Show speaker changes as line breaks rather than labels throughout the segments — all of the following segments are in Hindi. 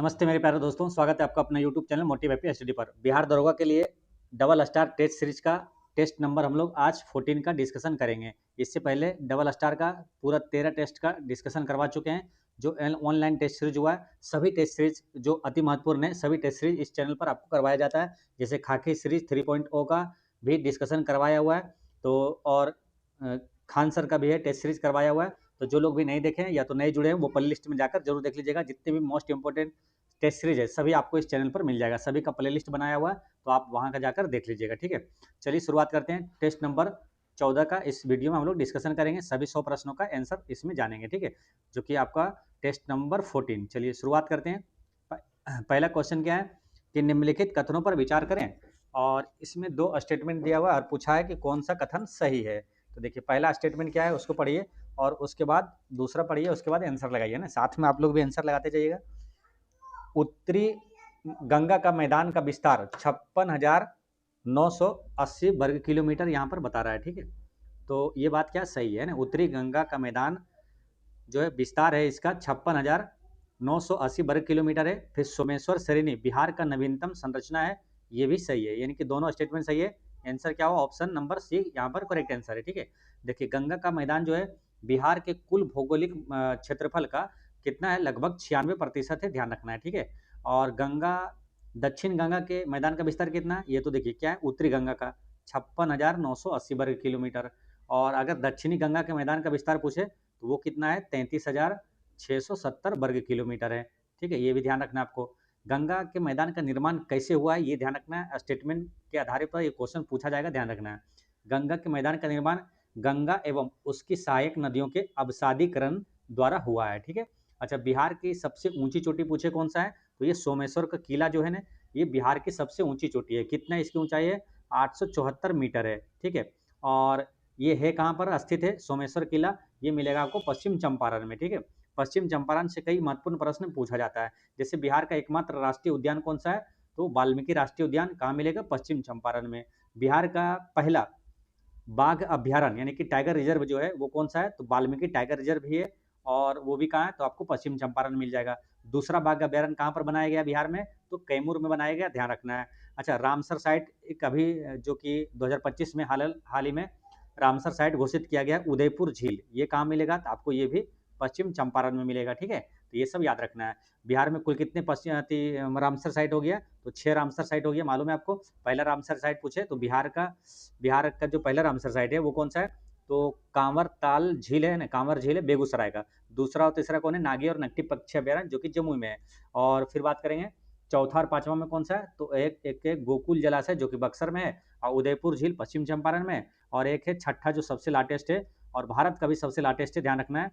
नमस्ते मेरे प्यारे दोस्तों, स्वागत है आपका अपना YouTube channel motive happy study पर। बिहार दरोगा के लिए डबल स्टार टेस्ट सीरीज का टेस्ट नंबर हम लोग आज 14 का डिस्कशन करेंगे। इससे पहले डबल स्टार का पूरा 13 टेस्ट का डिस्कशन करवा चुके हैं। जो ऑनलाइन टेस्ट सीरीज हुआ है, सभी टेस्ट सीरीज जो अति महत्वपूर्ण है, सभी टेस्ट सीरीज इस चैनल पर आपको करवाया जाता है। जैसे खाकी सीरीज 3.0 का भी डिस्कशन करवाया हुआ है, तो और खान सर का भी है टेस्ट सीरीज करवाया हुआ है। तो जो लोग भी नहीं देखे हैं या तो नए जुड़े हैं, वो प्ले लिस्ट में जाकर जरूर देख लीजिएगा। जितने भी मोस्ट इंपॉर्टेंट टेस्ट सीरीज है सभी आपको इस चैनल पर मिल जाएगा, सभी का प्ले लिस्ट बनाया हुआ है, तो आप वहां का जाकर देख लीजिएगा। ठीक है, चलिए शुरुआत करते हैं। टेस्ट नंबर 14 का इस वीडियो में हम लोग डिस्कशन करेंगे, सभी 100 प्रश्नों का आंसर इसमें जानेंगे। ठीक है, जो कि आपका टेस्ट नंबर 14। चलिए शुरुआत करते हैं। पहला क्वेश्चन क्या है कि निम्नलिखित कथनों पर विचार करें, और इसमें दो स्टेटमेंट दिया हुआ है और पूछा है कि कौन सा कथन सही है। तो देखिए, पहला स्टेटमेंट क्या है उसको पढ़िए और उसके बाद दूसरा पढ़िए, उसके बाद आंसर लगाइए ना, साथ में आप लोग भी आंसर लगाते जाइएगा। उत्तरी गंगा का मैदान का विस्तार 56,980 वर्ग किलोमीटर यहाँ पर बता रहा है। ठीक है, तो ये बात क्या सही है ना। उत्तरी गंगा का मैदान जो है विस्तार है इसका 56,980 वर्ग किलोमीटर है। फिर सोमेश्वर श्रेणी बिहार का नवीनतम संरचना है, ये भी सही है, यानी कि दोनों स्टेटमेंट सही है। आंसर क्या हुआ? ऑप्शन नंबर सी यहाँ पर करेक्ट आंसर है। ठीक है, देखिए गंगा का मैदान जो है बिहार के कुल भौगोलिक क्षेत्रफल का कितना है, लगभग 96% है, ध्यान रखना है। ठीक है, और गंगा दक्षिण गंगा के मैदान का विस्तार कितना है, ये तो देखिए क्या है, उत्तरी गंगा का 56,980 वर्ग किलोमीटर। और अगर दक्षिणी गंगा के मैदान का विस्तार पूछे तो वो कितना है, 33,670 वर्ग किलोमीटर है। ठीक है, ये भी ध्यान रखना है आपको। गंगा के मैदान का निर्माण कैसे हुआ है ये ध्यान रखना है, स्टेटमेंट के आधार पर ये क्वेश्चन पूछा जाएगा, ध्यान रखना है। गंगा के मैदान का निर्माण गंगा एवं उसकी सहायक नदियों के अवसादीकरण द्वारा हुआ है। ठीक है, अच्छा, बिहार की सबसे ऊंची चोटी पूछे कौन सा है, तो ये सोमेश्वर का किला जो है ना, ये बिहार की सबसे ऊंची चोटी है। कितना इसकी ऊंचाई है? 874 मीटर है। ठीक है, और ये है कहाँ पर स्थित है सोमेश्वर किला? ये मिलेगा आपको पश्चिम चंपारण में। ठीक है, पश्चिम चंपारण से कई महत्वपूर्ण प्रश्न पूछा जाता है। जैसे बिहार का एकमात्र राष्ट्रीय उद्यान कौन सा है, तो वाल्मीकि राष्ट्रीय उद्यान कहाँ मिलेगा? पश्चिम चंपारण में। बिहार का पहला बाघ अभ्यारण्य यानी कि टाइगर रिजर्व जो है वो कौन सा है, तो वाल्मीकि टाइगर रिजर्व भी है, और वो भी कहाँ है, तो आपको पश्चिम चंपारण मिल जाएगा। दूसरा बाघ अभ्यारण्य कहाँ पर बनाया गया बिहार में, तो कैमूर में बनाया गया, ध्यान रखना है। अच्छा, रामसर साइट एक अभी जो कि 2025 में हाल ही में रामसर साइट घोषित किया गया, उदयपुर झील, ये कहाँ मिलेगा, तो आपको ये भी पश्चिम चंपारण में मिलेगा। ठीक है, तो ये सब याद रखना है। बिहार में कुल कितने पश्चिम रामसर साइट हो गया, तो 6 रामसर साइट हो गया, मालूम है आपको। पहला रामसर साइट पूछे तो बिहार का जो पहला रामसर साइट है वो कौन सा है, तो कांवर ताल झील है ना, कांवर झील है बेगूसराय का। दूसरा और तीसरा कौन है, नागी और नक्टी पक्षी अभ्यारण्य जो कि जमुई में है। और फिर बात करेंगे चौथा और पांचवा में कौन सा है, तो एक गोकुल जलाशय जो कि बक्सर में है, और उदयपुर झील पश्चिम चंपारण में है, और एक है छठा जो सबसे लाटेस्ट है और भारत का भी सबसे लाटेस्ट है, ध्यान रखना है,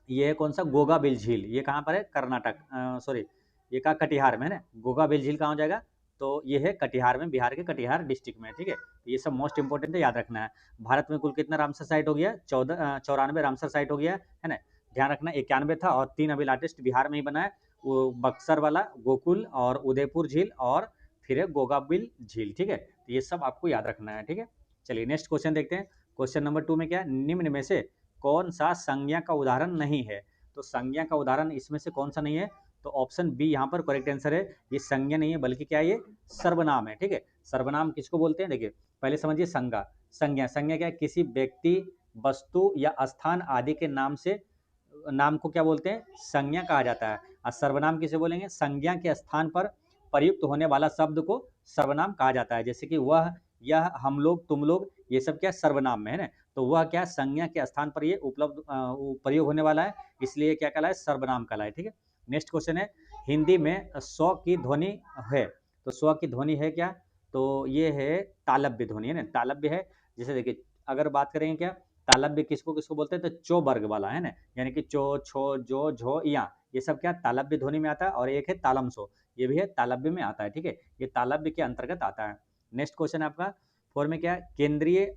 ये है कौन सा, गोगा बिल झील। ये कहाँ पर है, कर्नाटक, सॉरी, ये कहाँ, कटिहार में है ना। गोगा बिल झील कहाँ हो जाएगा, तो ये है कटिहार में, बिहार के कटिहार डिस्ट्रिक्ट में। ठीक है, तो ये सब मोस्ट इंपोर्टेंट है, याद रखना है। भारत में कुल कितना रामसर साइट हो गया, 94 रामसर साइट हो गया है ना, ध्यान रखना। 91 था और 3 अभी लाटेस्ट बिहार में ही बना है, वो बक्सर वाला गोकुल और उदयपुर झील और फिर है गोगाबिल झील। ठीक है, तो ये सब आपको याद रखना है। ठीक है, चलिए नेक्स्ट क्वेश्चन देखते हैं। क्वेश्चन नंबर 2 में क्या है, निम्न में से कौन सा संज्ञा का उदाहरण नहीं है, तो संज्ञा का उदाहरण इसमें से कौन सा नहीं है, तो ऑप्शन बी यहाँ पर करेक्ट आंसर है। ये संज्ञा नहीं है बल्कि क्या है, ये सर्वनाम है। ठीक है, सर्वनाम किसको बोलते हैं, देखिए पहले समझिए संज्ञा। संज्ञा क्या है, किसी व्यक्ति, वस्तु या स्थान आदि के नाम को क्या बोलते हैं, संज्ञा कहा जाता है। और सर्वनाम किसे बोलेंगे, संज्ञा के स्थान पर प्रयुक्त होने वाला शब्द को सर्वनाम कहा जाता है। जैसे कि वह, यह, हम लोग, तुम लोग, ये सब क्या सर्वनाम में है ना, तो वह क्या संज्ञा के स्थान पर ये उपलब्ध प्रयोग होने वाला है, इसलिए क्या कहलाए, सर्वनाम कहलाए। ठीक है, नेक्स्ट क्वेश्चन है, हिंदी में स्व की ध्वनि है, तो स्व की ध्वनि है क्या, तो ये है तालव्य ध्वनि है ना, तालव्य है। जैसे देखिए अगर बात करेंगे क्या, तालव्य किसको किसको बोलते हैं, तो चो वर्ग वाला है ना, यानी कि चो, छो, जो, झो, या, ये सब क्या तालव्य ध्वनि में आता है। और एक है तालम सो, ये भी है तालव्य में आता है। ठीक है, ये तालव्य के अंतर्गत आता है। नेक्स्ट क्वेश्चन है आपका 4 में क्या है, केंद्रीय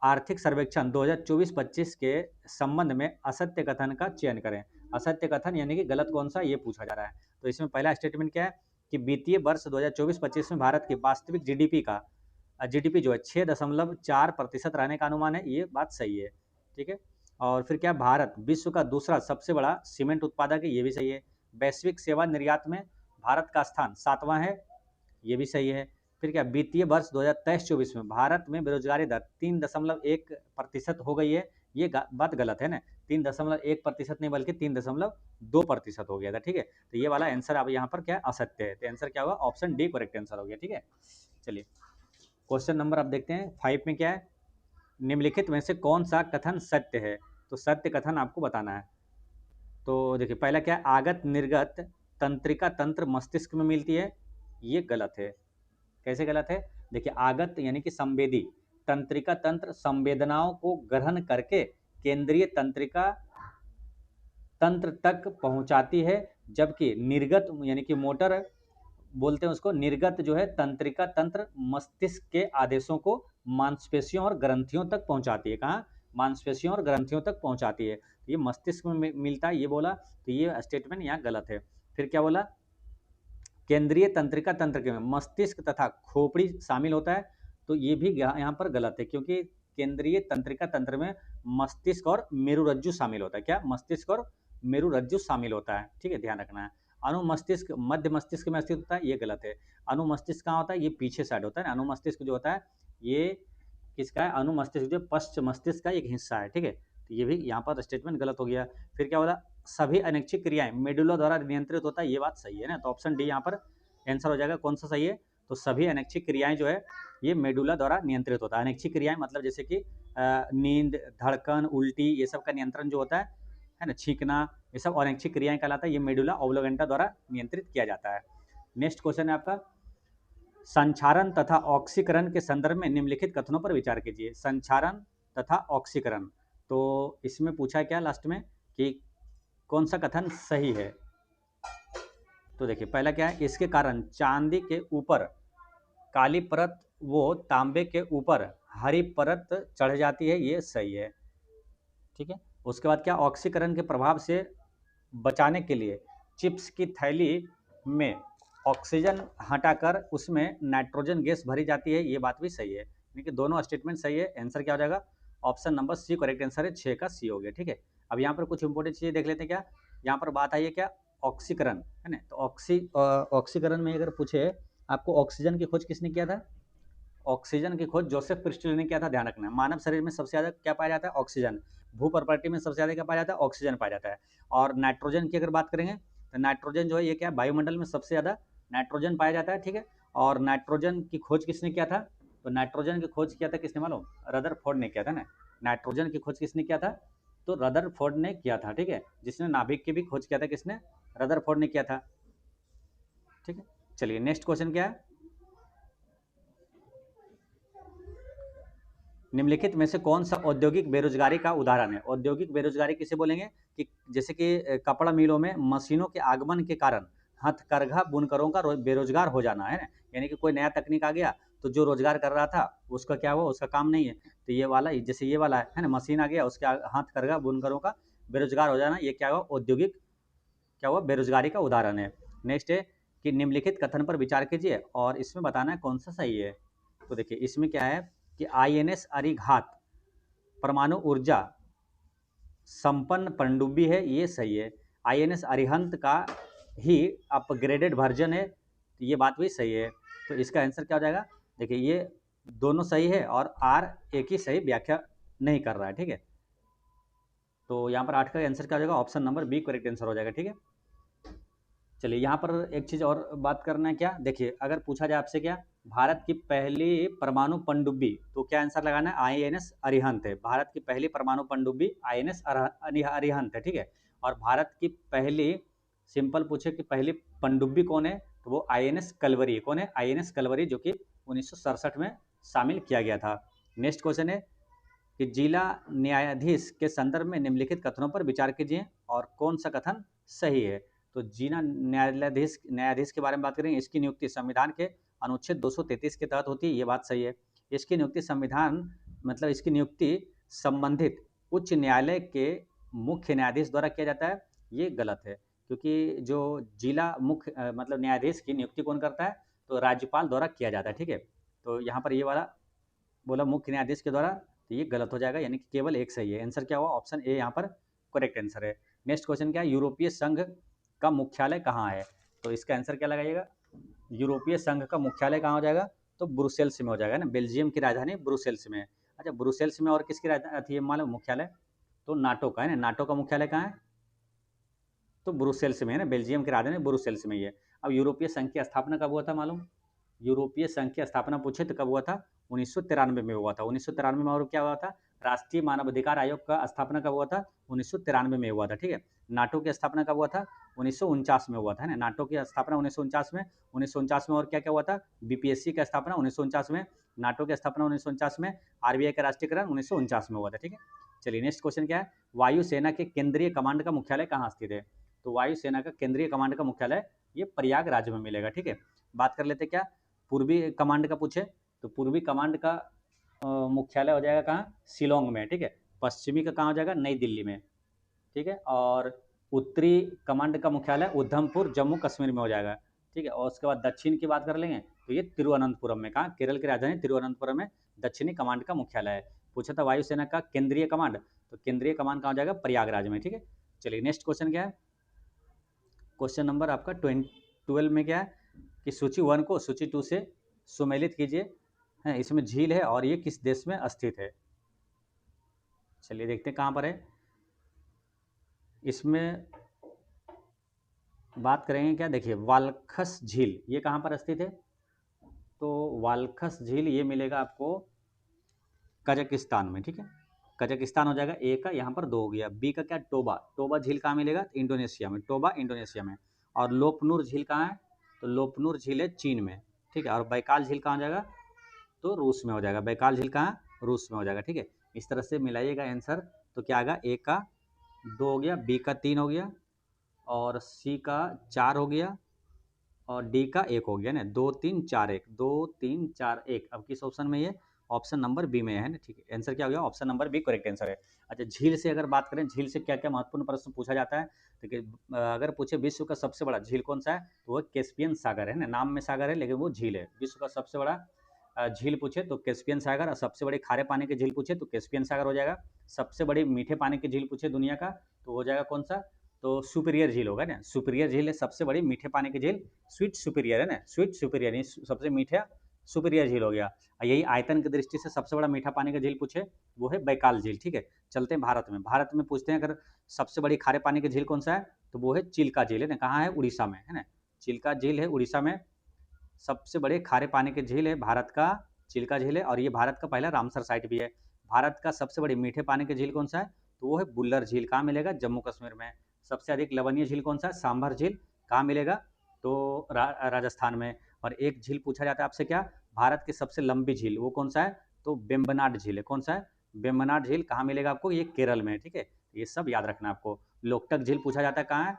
आर्थिक सर्वेक्षण 2024-25 के संबंध में असत्य कथन का चयन करें। असत्य कथन यानी कि गलत कौन सा, ये पूछा जा रहा है। तो इसमें पहला स्टेटमेंट क्या है कि वित्तीय वर्ष 2024-25 में भारत की वास्तविक जीडीपी जो है 6.4% रहने का अनुमान है, ये बात सही है। ठीक है, और फिर क्या, भारत विश्व का दूसरा सबसे बड़ा सीमेंट उत्पादक है, ये भी सही है। वैश्विक सेवा निर्यात में भारत का स्थान 7वां है, ये भी सही है। फिर क्या, वित्तीय वर्ष 2023-24 में भारत में बेरोजगारी दर 3.1% हो गई है, ये बात गलत है ना, 3.1% नहीं बल्कि 3.2% हो गया था, ठीक है। तो ये वाला आंसर अब यहाँ पर क्या असत्य है, तो आंसर क्या होगा, ऑप्शन डी करेक्ट आंसर हो गया, ठीक है। चलिए क्वेश्चन नंबर अब देखते हैं 5 में क्या है, निम्नलिखित में से कौन सा कथन सत्य है, तो सत्य कथन आपको बताना है। तो देखिए पहला क्या है, आगत निर्गत तंत्रिका तंत्र मस्तिष्क में मिलती है, ये गलत है। कैसे गलत है, देखिए आगत यानी कि संवेदी, तंत्रिका तंत्र संवेदनाओं को ग्रहण करके केंद्रीय तंत्रिका तंत्र तक पहुंचाती है, जबकि निर्गत यानी कि मोटर बोलते हैं उसको, निर्गत जो है तंत्रिका तंत्र मस्तिष्क के आदेशों को मांसपेशियों और ग्रंथियों तक पहुंचाती है। कहाँ, मांसपेशियों और ग्रंथियों तक पहुंचाती है, ये मस्तिष्क में मिलता है, ये बोला, तो ये स्टेटमेंट यहाँ गलत है। फिर क्या बोला, केंद्रीय तंत्रिका तंत्र के में मस्तिष्क तथा खोपड़ी शामिल होता है, तो ये भी यहाँ पर गलत है, क्योंकि केंद्रीय तंत्रिका तंत्र में मस्तिष्क और मेरुरज्जु शामिल होता है। क्या, मस्तिष्क और मेरुरज्जु शामिल होता है, ठीक है, ध्यान रखना है। अनुमस्तिष्क मध्य मस्तिष्क में स्थित होता है, ये गलत है। अनुमस्तिष्क कहाँ होता है, ये पीछे साइड होता है ना, अनुमस्तिष्क जो होता है ये किसका है, अनुमस्तिष्क जो पश्च मस्तिष्क का एक हिस्सा है, ठीक है, तो ये भी यहाँ पर स्टेटमेंट गलत हो गया। फिर क्या बोला, सभी अनैच्छिक क्रियाएं मेडुला द्वारा नियंत्रित होता है, ये बात सही है ना, तो ऑप्शन डी यहाँ पर आंसर हो जाएगा। कौन सा सही है, तो सभी अनैच्छिक क्रियाएं जो है ये मेडुला द्वारा नियंत्रित होता है। अनैच्छिक क्रियाएं मतलब जैसे कि नींद, धड़कन, उल्टी, ये सब का नियंत्रण जो होता है ना, छींकना, ये सब अनैच्छिक क्रियाएं कहलाता है, ये मेडुला ओब्लोगेंटा द्वारा नियंत्रित किया जाता है। नेक्स्ट क्वेश्चन है आपका, संचारण तथा ऑक्सीकरण के संदर्भ में निम्नलिखित कथनों पर विचार कीजिए। संचारण तथा ऑक्सीकरण, तो इसमें पूछा क्या लास्ट में कि कौन सा कथन सही है, तो देखिए पहला क्या है, इसके कारण चांदी के ऊपर काली परत वो तांबे के ऊपर हरी परत चढ़ जाती है, ये सही है, ठीक है। उसके बाद क्या, ऑक्सीकरण के प्रभाव से बचाने के लिए चिप्स की थैली में ऑक्सीजन हटाकर उसमें नाइट्रोजन गैस भरी जाती है, ये बात भी सही है, यानी कि दोनों स्टेटमेंट सही है। आंसर क्या हो जाएगा, option number C correct answer है, 6 का सी हो गया, ठीक है। अब यहाँ पर कुछ इंपॉर्टेंट चीज़ें देख लेते हैं। क्या, यहाँ पर बात आई है क्या, ऑक्सीकरण है ना, तो ऑक्सीकरण में अगर पूछे आपको ऑक्सीजन की खोज किसने किया था, ऑक्सीजन की खोज जोसेफ प्रिस्टल ने किया था, ध्यान रखना है। मानव शरीर में सबसे ज़्यादा क्या पाया जाता है, ऑक्सीजन। भू प्रॉपर्टी में सबसे ज़्यादा क्या पाया जाता है, ऑक्सीजन पाया जाता है। और नाइट्रोजन की अगर बात करेंगे तो नाइट्रोजन जो है ये क्या, वायुमंडल में सबसे ज़्यादा नाइट्रोजन पाया जाता है, ठीक है। और नाइट्रोजन की खोज किसने किया था, तो नाइट्रोजन की खोज किया था किसने मालूम, रदरफोर्ड ने किया था ना। नाइट्रोजन की खोज किसने किया था, तो रदरफोर्ड ने किया था, ठीक है। जिसने नाभिक की भी खोज किया था किसने, रदरफोर्ड ने किया था, ठीक है। चलिए नेक्स्ट क्वेश्चन क्या है, निम्नलिखित में से कौन सा औद्योगिक बेरोजगारी का उदाहरण है। औद्योगिक बेरोजगारी किसे बोलेंगे कि जैसे कि कपड़ा मिलों में मशीनों के आगमन के कारण हथकरघा बुनकरों का बेरोजगार हो जाना है ना, यानी कि कोई नया तकनीक आ गया तो जो रोजगार कर रहा था उसका क्या हुआ, उसका काम नहीं है, तो ये वाला जैसे ये वाला है ना, मशीन आ गया, उसके हथकरघा बुनकरों का बेरोजगार हो जाना, ये क्या हुआ, औद्योगिक क्या हुआ, बेरोजगारी का उदाहरण है। नेक्स्ट है कि निम्नलिखित कथन पर विचार कीजिए और इसमें बताना है कौन सा सही है। तो देखिए इसमें क्या है कि आईएनएस अरिघात परमाणु ऊर्जा संपन्न पनडुब्बी है, ये सही है। आईएनएस अरिहंत का ही अपग्रेडेड वर्जन है, तो ये बात भी सही है। तो इसका आंसर क्या हो जाएगा, देखिए ये दोनों सही है और आर एक ही सही व्याख्या नहीं कर रहा है, ठीक है। तो यहाँ पर 8 का आंसर क्या हो जाएगा, option number B correct answer हो जाएगा, ठीक है। चलिए यहाँ पर एक चीज़ और बात करना है, क्या देखिए अगर पूछा जाए आपसे क्या, भारत की पहली परमाणु पनडुब्बी, तो क्या आंसर लगाना है, आईएनएस अरिहंत है। भारत की पहली परमाणु पनडुब्बी आईएनएस अरिहंत है, ठीक है। और भारत की पहली, सिंपल पूछे कि पहली पनडुब्बी कौन है, तो वो आईएनएस कलवरी, कौन है, आईएनएस कलवरी, जो कि 1967 में शामिल किया गया था। नेक्स्ट क्वेश्चन है कि जिला न्यायाधीश के संदर्भ में निम्नलिखित कथनों पर विचार कीजिए और कौन सा कथन सही है। तो जिला न्यायाधीश के बारे में बात करेंगे, इसकी नियुक्ति संविधान के अनुच्छेद 233 के तहत होती है, ये बात सही है। इसकी नियुक्ति संविधान मतलब इसकी नियुक्ति संबंधित उच्च न्यायालय के मुख्य न्यायाधीश द्वारा किया जाता है, ये गलत है, क्योंकि जो जिला मुख्य मतलब न्यायाधीश की नियुक्ति कौन करता है, तो राज्यपाल द्वारा किया जाता है, ठीक है। तो यहाँ पर ये वाला बोला मुख्य न्यायाधीश के द्वारा, तो ये गलत हो जाएगा, यानी कि केवल एक सही है। आंसर क्या हुआ, ऑप्शन ए यहाँ पर करेक्ट आंसर है। नेक्स्ट क्वेश्चन क्या है, यूरोपीय संघ का मुख्यालय कहाँ है? तो इसका आंसर क्या लगाइएगा? यूरोपीय संघ का मुख्यालय कहाँ हो जाएगा? तो ब्रुसेल्स में हो जाएगा ना, बेल्जियम की राजधानी ब्रुसेल्स में है। अच्छा, ब्रुसेल्स में और किसकी राजधानी मालूम मुख्यालय? तो नाटो का है ना, नाटो का मुख्यालय कहाँ है? तो ब्रुसेल्स में है ना, बेल्जियम की राजधानी ब्रुसेल्स में ही है। अब यूरोपीय संघ की स्थापना कब हुआ था मालूम? यूरोपीय संघ की स्थापना पूछे तो कब हुआ था? 1993 में हुआ था। 1993 में और क्या हुआ था? राष्ट्रीय मानवाधिकार आयोग का स्थापना कब हुआ था? 1993 में हुआ था, ठीक है। नाटो की स्थापना कब हुआ था? 1949 में हुआ था ना, नाटो की स्थापना 1949 में। 1949 में और क्या क्या हुआ था? बीपीएससी का स्थापना 1949 में, नाटो की स्थापना 1949 में, आरबीआई का राष्ट्रीयकरण 1949 में हुआ था, ठीक है। चलिए नेक्स्ट क्वेश्चन क्या है? वायुसेना के केंद्रीय कमांड का मुख्यालय कहाँ स्थित है? तो वायुसेना का केंद्रीय कमांड का मुख्यालय ये प्रयागराज में मिलेगा, ठीक है। बात कर लेते क्या पूर्वी कमांड का पूछे, तो पूर्वी कमांड का मुख्यालय हो जाएगा कहाँ? शिलोंग में, ठीक है। पश्चिमी का कहाँ हो जाएगा? नई दिल्ली में, ठीक है। और उत्तरी कमांड का मुख्यालय उधमपुर जम्मू कश्मीर में हो जाएगा, ठीक है। और उसके बाद दक्षिण की बात कर लेंगे तो ये तिरुवनंतपुरम में, कहाँ? केरल की राजधानी तिरुवनंतपुरम में दक्षिणी कमांड का मुख्यालय है। पूछा था वायुसेना का केंद्रीय कमांड, तो केंद्रीय कमांड कहाँ हो जाएगा? प्रयागराज में, ठीक है। चलिए नेक्स्ट क्वेश्चन क्या है? क्वेश्चन नंबर आपका 12 में क्या है कि सूची 1 को सूची 2 से सुमेलित कीजिए, है इसमें झील है और ये किस देश में स्थित है? चलिए देखते हैं कहाँ पर है। इसमें बात करेंगे क्या, देखिए वालखस झील ये कहाँ पर स्थित है? तो वालखस झील ये मिलेगा आपको कजाकिस्तान में, ठीक है। कजाकिस्तान हो जाएगा ए का, यहाँ पर 2 हो गया। बी का क्या? टोबा, टोबा झील कहाँ मिलेगा? इंडोनेशिया में, टोबा इंडोनेशिया में। और लोपनूर झील कहाँ है? तो लोपनूर झील है चीन में, ठीक है। और बैकाल झील कहाँ हो जाएगा? तो रूस में हो जाएगा। बैकाल झील कहाँ? रूस में हो जाएगा, ठीक है। इस तरह से मिलाइएगा आंसर, तो क्या आएगा? ए का 2 हो गया, बी का 3 हो गया, और सी का 4 हो गया, और डी का 1 हो गया ना। 2 3 4 1, 2 3 4 1। अब किस ऑप्शन में? ये ऑप्शन नंबर बी में है ना, ठीक है। आंसर क्या हो गया? Option number B correct answer है। अच्छा, झील से अगर बात करें, झील से क्या क्या महत्वपूर्ण प्रश्न पूछा जाता है? देखिए अगर पूछे विश्व का सबसे बड़ा झील कौन सा है, तो वह कैस्पियन सागर है ना। नाम में सागर है लेकिन वो झील है। विश्व का सबसे बड़ा झील पूछे तो कैस्पियन सागर, और सबसे बड़ी खारे पानी की झील पूछे तो कैस्पियन सागर हो जाएगा। सबसे बड़ी मीठे पानी की झील पूछे दुनिया का, तो हो जाएगा कौन सा? तो सुपीरियर झील होगा ना। सुपीरियर झील है सबसे बड़ी मीठे पानी की झील, स्वीट सुपीरियर है ना, स्वीट सुपीरियर सबसे मीठा सुपीरियर झील हो गया। यही आयतन की दृष्टि से सबसे बड़ा मीठा पानी का झील पूछे वो है बैकाल झील, ठीक है। चलते हैं भारत में। भारत में पूछते हैं अगर सबसे बड़ी खारे पानी की झील कौन सा है, तो वो है चिल्का झील है ना। कहाँ है? उड़ीसा में, है ना। चिल्का झील है उड़ीसा में। सबसे बड़े खारे पानी की झील है भारत का चिल्का झील है, और ये भारत का पहला रामसर साइट भी है। भारत का सबसे बड़ी मीठे पानी की झील कौन सा है, तो वो है बुल्लर झील। कहाँ मिलेगा? जम्मू कश्मीर में। सबसे अधिक लवणीय झील कौन सा है? सांभर झील। कहाँ मिलेगा? तो राजस्थान में। और एक झील पूछा जाता है आपसे क्या, भारत की सबसे लंबी झील वो कौन सा है, तो बेम्बनाड झील है। कौन सा है? बेम्बनाड झील। कहाँ मिलेगा आपको? ये केरल में, ठीक है। ये सब याद रखना आपको। लोकटक झील पूछा जाता है कहाँ है,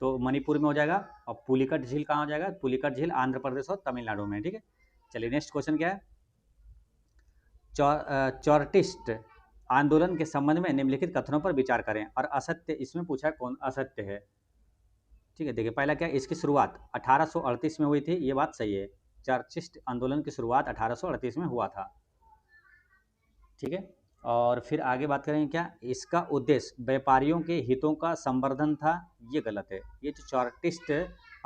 तो मणिपुर में हो जाएगा। और पुलिकट झील कहाँ हो जाएगा? पुलिकट झील आंध्र प्रदेश और तमिलनाडु में, ठीक है। चलिए नेक्स्ट क्वेश्चन क्या है? चॉर्टिस्ट आंदोलन के संबंध में निम्नलिखित कथनों पर विचार करें। और असत्य इसमें पूछा है कौन असत्य है, ठीक है। देखिए पहला क्या, इसकी शुरुआत 1838 में हुई थी, ये बात सही है। चर्चिस्ट आंदोलन की शुरुआत 1838 में हुआ था, ठीक है। और फिर आगे बात करेंगे क्या, इसका उद्देश्य व्यापारियों के हितों का संवर्धन था, ये गलत है। ये जो चार्टिस्ट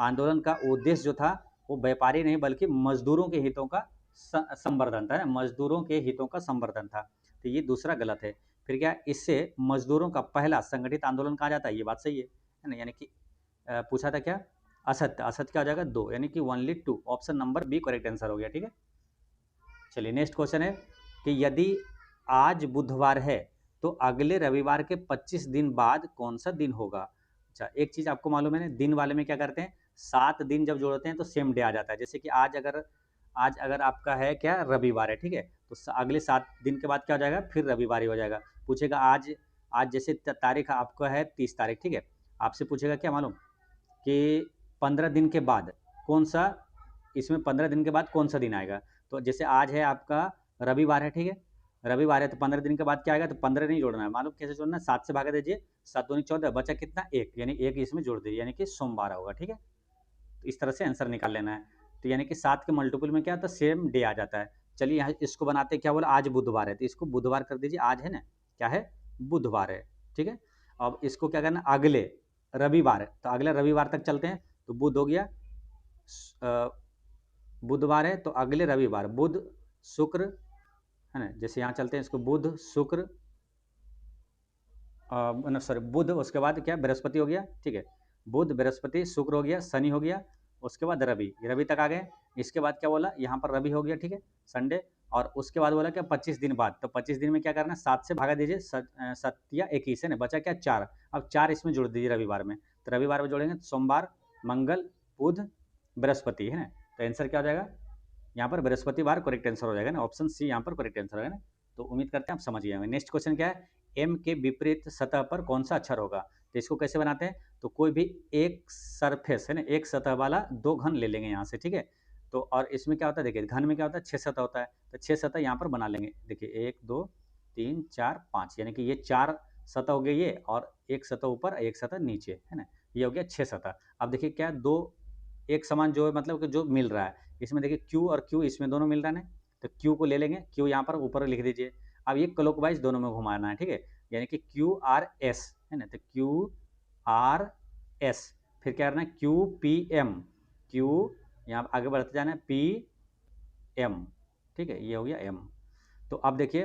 आंदोलन का उद्देश्य जो था वो व्यापारी नहीं बल्कि मजदूरों के हितों का संवर्धन था, मजदूरों के हितों का संवर्धन था, तो ये दूसरा गलत है। फिर क्या, इससे मजदूरों का पहला संगठित आंदोलन कहा जाता है, ये बात सही है ना। यानी कि पूछा था क्या, असत्य, असत्य क्या हो जाएगा? 2, यानी कि only 2। Option number B correct answer हो गया, ठीक है। चलिए नेक्स्ट क्वेश्चन है कि यदि आज बुधवार है तो अगले रविवार के 25 दिन बाद कौन सा दिन होगा? अच्छा, एक चीज आपको मालूम है ना, दिन वाले में क्या करते हैं, 7 दिन जब जोड़ते हैं तो सेम डे आ जाता है। जैसे कि आज अगर आपका है क्या, रविवार है, ठीक है, तो अगले 7 दिन के बाद क्या हो जाएगा, फिर रविवार ही हो जाएगा। पूछेगा आज आज जैसे तारीख आपका है 30 तारीख, ठीक है, आपसे पूछेगा क्या मालूम कि 15 दिन के बाद कौन सा, इसमें 15 दिन के बाद कौन सा दिन आएगा। तो जैसे आज है आपका रविवार है, ठीक है, रविवार है, तो 15 दिन के बाद क्या आएगा, तो 15 नहीं जोड़ना है। मालूम कैसे जोड़ना है, 7 से भागा दीजिए, 7 दूनी 14, बचा कितना, 1, यानी 1 इसमें जोड़ दीजिए, यानी कि सोमवार होगा, ठीक है। तो इस तरह से आंसर निकाल लेना है। तो यानी कि 7 के मल्टीपल में क्या आता है, सेम डे आ जाता है। चलिए यहाँ इसको बनाते क्या बोला, आज बुधवार है, तो इसको बुधवार कर दीजिए, आज है ना क्या है, बुधवार है, ठीक है। अब इसको क्या करना, अगले रविवार है तो अगले रविवार तक चलते हैं, तो बुध हो गया, बुधवार है तो अगले रविवार बुध शुक्र, है ना, जैसे यहाँ चलते हैं इसको बुध शुक्र, सॉरी बुध, उसके बाद क्या बृहस्पति हो गया, ठीक है, बुध बृहस्पति शुक्र हो गया, शनि हो गया, उसके बाद रवि, रवि तक आ गए। इसके बाद क्या बोला, यहाँ पर रवि हो गया, ठीक है, संडे, और उसके बाद बोला क्या 25 दिन बाद, तो 25 दिन में क्या करना है, 7 से भागा दीजिए, 7 या 21 है ना, बचा क्या 4, अब 4 इसमें जोड़ दीजिए रविवार में, तो रविवार में जोड़ेंगे तो सोमवार मंगल बुध बृहस्पति, है ना, तो आंसर क्या हो जाएगा यहाँ पर बृहस्पतिवार करेक्ट आंसर हो जाएगा ना, ऑप्शन सी यहाँ पर करेक्ट आंसर होगा ना। तो उम्मीद करते हैं आप समझ गए होंगे। नेक्स्ट क्वेश्चन क्या है, एम के विपरीत सतह पर कौन सा अक्षर होगा, तो इसको कैसे बनाते हैं, तो कोई भी एक सरफेस है ना, एक सतह वाला दो घन ले लेंगे यहाँ से, ठीक है, तो और इसमें क्या होता है, देखिए घन में क्या होता है 6 सतह होता है, तो 6 सतह यहाँ पर बना लेंगे, देखिए 1 2 3 4 5, यानी कि ये 4 सतह हो गया ये, और एक सतह ऊपर एक सतह नीचे, है ना, ये हो गया 6 सतह। अब देखिए क्या दो एक समान जो है, मतलब कि जो मिल रहा है, इसमें देखिए Q और Q इसमें दोनों मिल रहा है ना, तो Q को ले लेंगे, Q यहाँ पर ऊपर लिख दीजिए, अब ये क्लॉकवाइज दोनों में घुमाना है, ठीक है, यानी कि QRS है ना, तो QRS, फिर क्या करना है QPM, Q यहाँ आगे बढ़ते जाना है PM, ठीक है, ये हो गया M। तो अब देखिए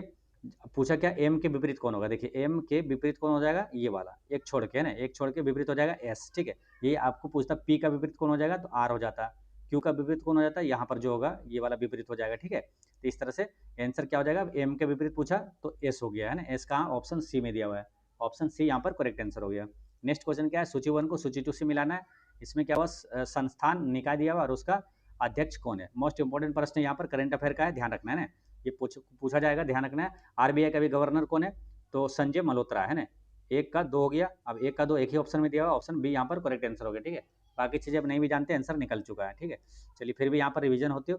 पूछा क्या M के विपरीत कौन होगा, देखिए M के विपरीत कौन हो जाएगा, ये वाला एक छोड़ के, है ना, एक छोड़ के विपरीत हो जाएगा S, ठीक है, ये आपको पूछता P का विपरीत कौन हो जाएगा, तो R हो जाता, Q का विपरीत कौन हो जाता है, यहाँ पर जो होगा ये वाला विपरीत हो जाएगा, ठीक है, तो इस तरह से आंसर क्या हो जाएगा, M के विपरीत पूछा तो S हो गया, है ना, S कहाँ ऑप्शन सी में दिया हुआ है, ऑप्शन सी यहाँ पर करेक्ट आंसर हो गया। नेक्स्ट क्वेश्चन क्या है, सूची 1 को सूची 2 से मिलाना है, इसमें क्या हुआ संस्थान निकाय दिया हुआ और उसका अध्यक्ष कौन है। मोस्ट इंपॉर्टेंट प्रश्न यहाँ पर करंट अफेयर का है, ध्यान रखना है ना, ये पूछा जाएगा, ध्यान रखना है। आरबीआई का भी गवर्नर कौन है, तो संजय मल्होत्रा, है ना, एक का दो हो गया, अब एक का दो एक ही ऑप्शन में दिया हुआ, ऑप्शन बी यहाँ पर करेक्ट आंसर हो गया, ठीक है, बाकी चीज़ें अब नहीं भी जानते, आंसर निकल चुका है, ठीक है, चलिए फिर भी यहाँ पर रिविजन होती हो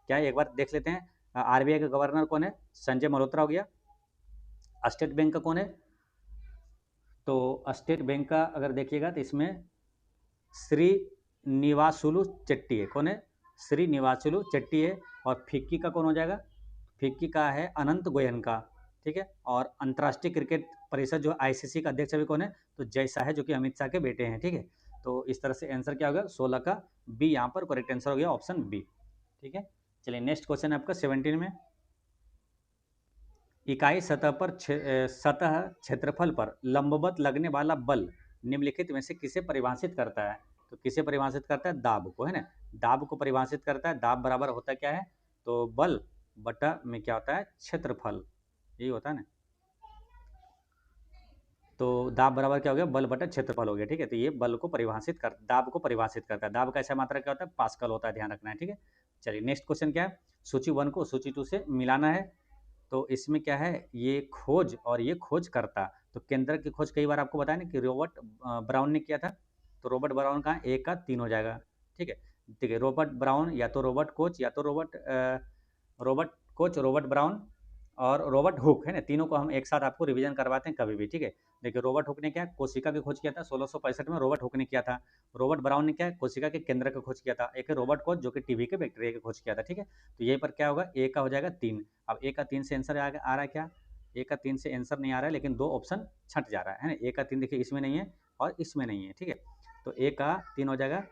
क्या है, एक बार देख लेते हैं। आरबीआई का गवर्नर कौन है, संजय मल्होत्रा हो गया। स्टेट बैंक का कौन है, तो स्टेट बैंक का अगर देखिएगा तो इसमें श्रीनिवासुलु चेट्टी है, कौन है, श्रीनिवासुलु चेट्टी है। और फिक्की का कौन हो जाएगा, फिक्की का है अनंत गोयनका, ठीक है, और अंतर्राष्ट्रीय क्रिकेट परिषद जो आईसीसी का अध्यक्ष अभी कौन है, तो जय शाह है, जो कि अमित शाह के बेटे हैं, ठीक है, तो इस तरह से आंसर क्या होगा 16 का बी यहाँ पर करेक्ट आंसर हो गया, ऑप्शन बी, ठीक है। चलिए नेक्स्ट क्वेश्चन है आपका 17 में, इकाई सतह पर सतह क्षेत्रफल पर लंबवत लगने वाला बल निम्नलिखित में से किसे परिभाषित करता है, तो किसे परिभाषित करता है, दाब को, है ना, दाब को परिभाषित करता है। दाब बराबर होता क्या है, तो बल बटा में क्या होता है क्षेत्रफल, यही होता है ना, तो दाब बराबर क्या हो गया, बल बटा क्षेत्रफल हो गया, ठीक है, तो ये बल को परिभाषित कर दाब को परिभाषित करता है। दाब का ऐसा मात्रा क्या होता है, पास्कल होता है, ध्यान रखना है, ठीक है। चलिए नेक्स्ट क्वेश्चन क्या है, सूची 1 को सूची 2 से मिलाना है, तो इसमें क्या है, ये खोज और ये खोज करता, तो केंद्र की खोज कई बार आपको बताया ना कि रॉबर्ट ब्राउन ने किया था, तो रॉबर्ट ब्राउन का 1 का 3 हो जाएगा, ठीक है, ठीक है, रॉबर्ट ब्राउन या तो रॉबर्ट कोच या तो रॉबर्ट कोच, रॉबर्ट ब्राउन और रॉबर्ट हुक, है ना, तीनों को हम एक साथ आपको रिवीजन करवाते हैं कभी भी, ठीक है। देखिए रॉबर्ट हुक ने क्या कोशिका की खोज किया था 1665 में, रॉबर्ट हुक ने किया था। रॉबर्ट ब्राउन ने क्या कोशिका के केंद्र की खोज किया था। एक है रॉबर्ट कोच जो कि टीबी के बैक्टीरिया की खोज किया था, ठीक है, तो यहीं पर क्या होगा, ए का हो जाएगा 3। अब ए का 3 से आंसर आ रहा है क्या, ए का 3 से आंसर नहीं आ रहा है, लेकिन 2 ऑप्शन छट जा रहा है ना, ए का 3 देखिए इसमें नहीं है और इसमें नहीं है, ठीक है, तो ए का 3 हो जाएगा।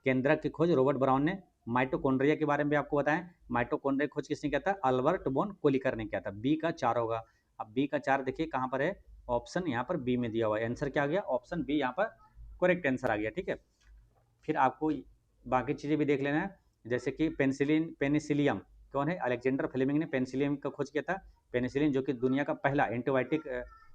केंद्रक की खोज रॉबर्ट ब्राउन ने। माइटोकॉन्ड्रिया के बारे में भी आपको बताएं, माइटोकॉन्ड्रिया की खोज किसने किया था, अल्बर्ट बोन कोलिकर ने किया था। बी का 4 होगा। अब बी का 4 देखिए कहाँ पर है, ऑप्शन यहाँ पर बी में दिया हुआ है, आंसर क्या आ गया, ऑप्शन बी यहाँ पर करेक्ट आंसर आ गया, ठीक है। फिर आपको बाकी चीज़ें भी देख लेना है, जैसे कि पेनिसिलियम कौन है, अलेक्जेंडर फ्लेमिंग ने पेनिसिलियम का खोज किया था। पेनिसिलिन जो कि दुनिया का पहला एंटीबायोटिक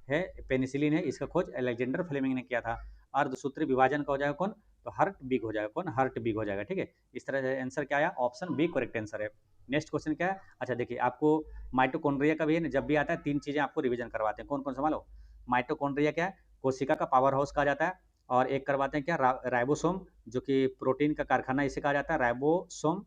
है, पेनिसिलिन है, इसका खोज अलेक्जेंडर फ्लेमिंग ने किया था। अर्धसूत्री विभाजन का हो जाएगा कौन, तो हर्ट बिग हो जाएगा, कौन हर्ट बिग हो जाएगा, ठीक है। इस तरह से आंसर क्या आया, ऑप्शन बी करेक्ट आंसर है। नेक्स्ट क्वेश्चन क्या है, अच्छा देखिए आपको माइटोकॉन्ड्रिया का भी है ना, जब भी आता है 3 चीज़ें आपको रिवीजन करवाते हैं, कौन कौन संभालो। माइटोकॉन्ड्रिया क्या है, कोशिका का पावर हाउस कहा जाता है। और एक करवाते हैं क्या, राइबोसोम जो कि प्रोटीन का कारखाना इसे कहा जाता है, राइबोसोम,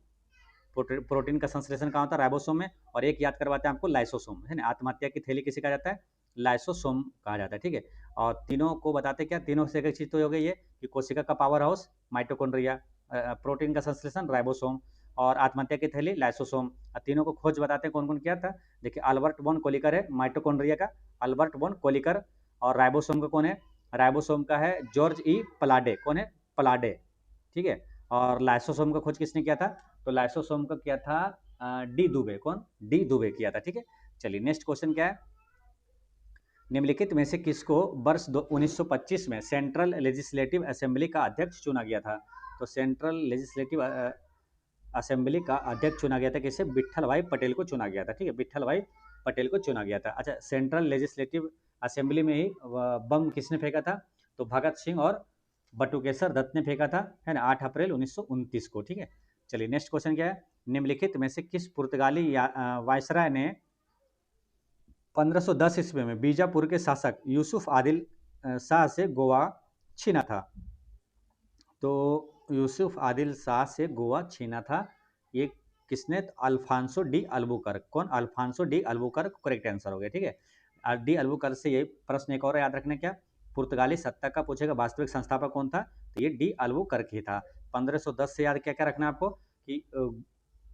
प्रोटीन का संश्लेषण कहाँ होता है, राइबोसोम में। और एक याद करवाते हैं आपको लाइसोसोम, है ना, आत्महत्या की थैली किसे कहा जाता है, लाइसोसोम कहा जाता है, ठीक है। और तीनों को बताते क्या, तीनों से एक चीज़ तो हो गई है कि कोशिका का पावर हाउस माइटोकॉन्ड्रिया, प्रोटीन का संश्लेषण राइबोसोम, और आत्महत्या की थैली लाइसोसोम। तीनों को खोज बताते हैं कौन कौन किया था, देखिए अल्बर्ट बोन कोलिकर है माइटोकॉन्ड्रिया का, अल्बर्ट बोन कोलिकर। और राइबोसोम का कौन है, राइबोसोम का है जॉर्ज ई पलाडे। कौन है? पलाडे, ठीक है। और लाइसोसोम का खोज किसने किया था? तो लाइसोसोम का किया था डी दुबे। कौन? डी दुबे किया था, ठीक है। चलिए नेक्स्ट क्वेश्चन क्या है, निम्नलिखित में से किसको वर्ष 1925 में सेंट्रल लेजिस्लेटिव असेंबली का अध्यक्ष चुना गया था? तो सेंट्रल लेजिस्लेटिव असेंबली का अध्यक्ष चुना गया था किसे? विट्ठल भाई पटेल को चुना गया था, ठीक है। विट्ठल भाई पटेल को चुना गया था। अच्छा, सेंट्रल लेजिस्लेटिव असेंबली में ही बम किसने फेंका था? तो भगत सिंह और बटुकेश्वर दत्त ने फेंका था, है ना, 8 अप्रैल 1929 को, ठीक है। चलिए नेक्स्ट क्वेश्चन क्या है, निम्नलिखित में से किस पुर्तगाली वायसराय ने 1510 ईस्वी में बीजापुर के शासक यूसुफ आदिल शाह से गोवा छीना था? तो यूसुफ आदिल शाह से गोवा छीना था, ये किसने? Alfonso de Albuquerque. कौन? Alfonso de Albuquerque correct answer हो गया, ठीक है। डी अल्बुकर्क से ये प्रश्न एक और याद रखना, क्या पुर्तगाली सत्ता का पूछेगा, वास्तविक संस्थापक कौन था? तो ये डी अल्बुकर्क ही था। 1510 से याद क्या क्या रखना आपको कि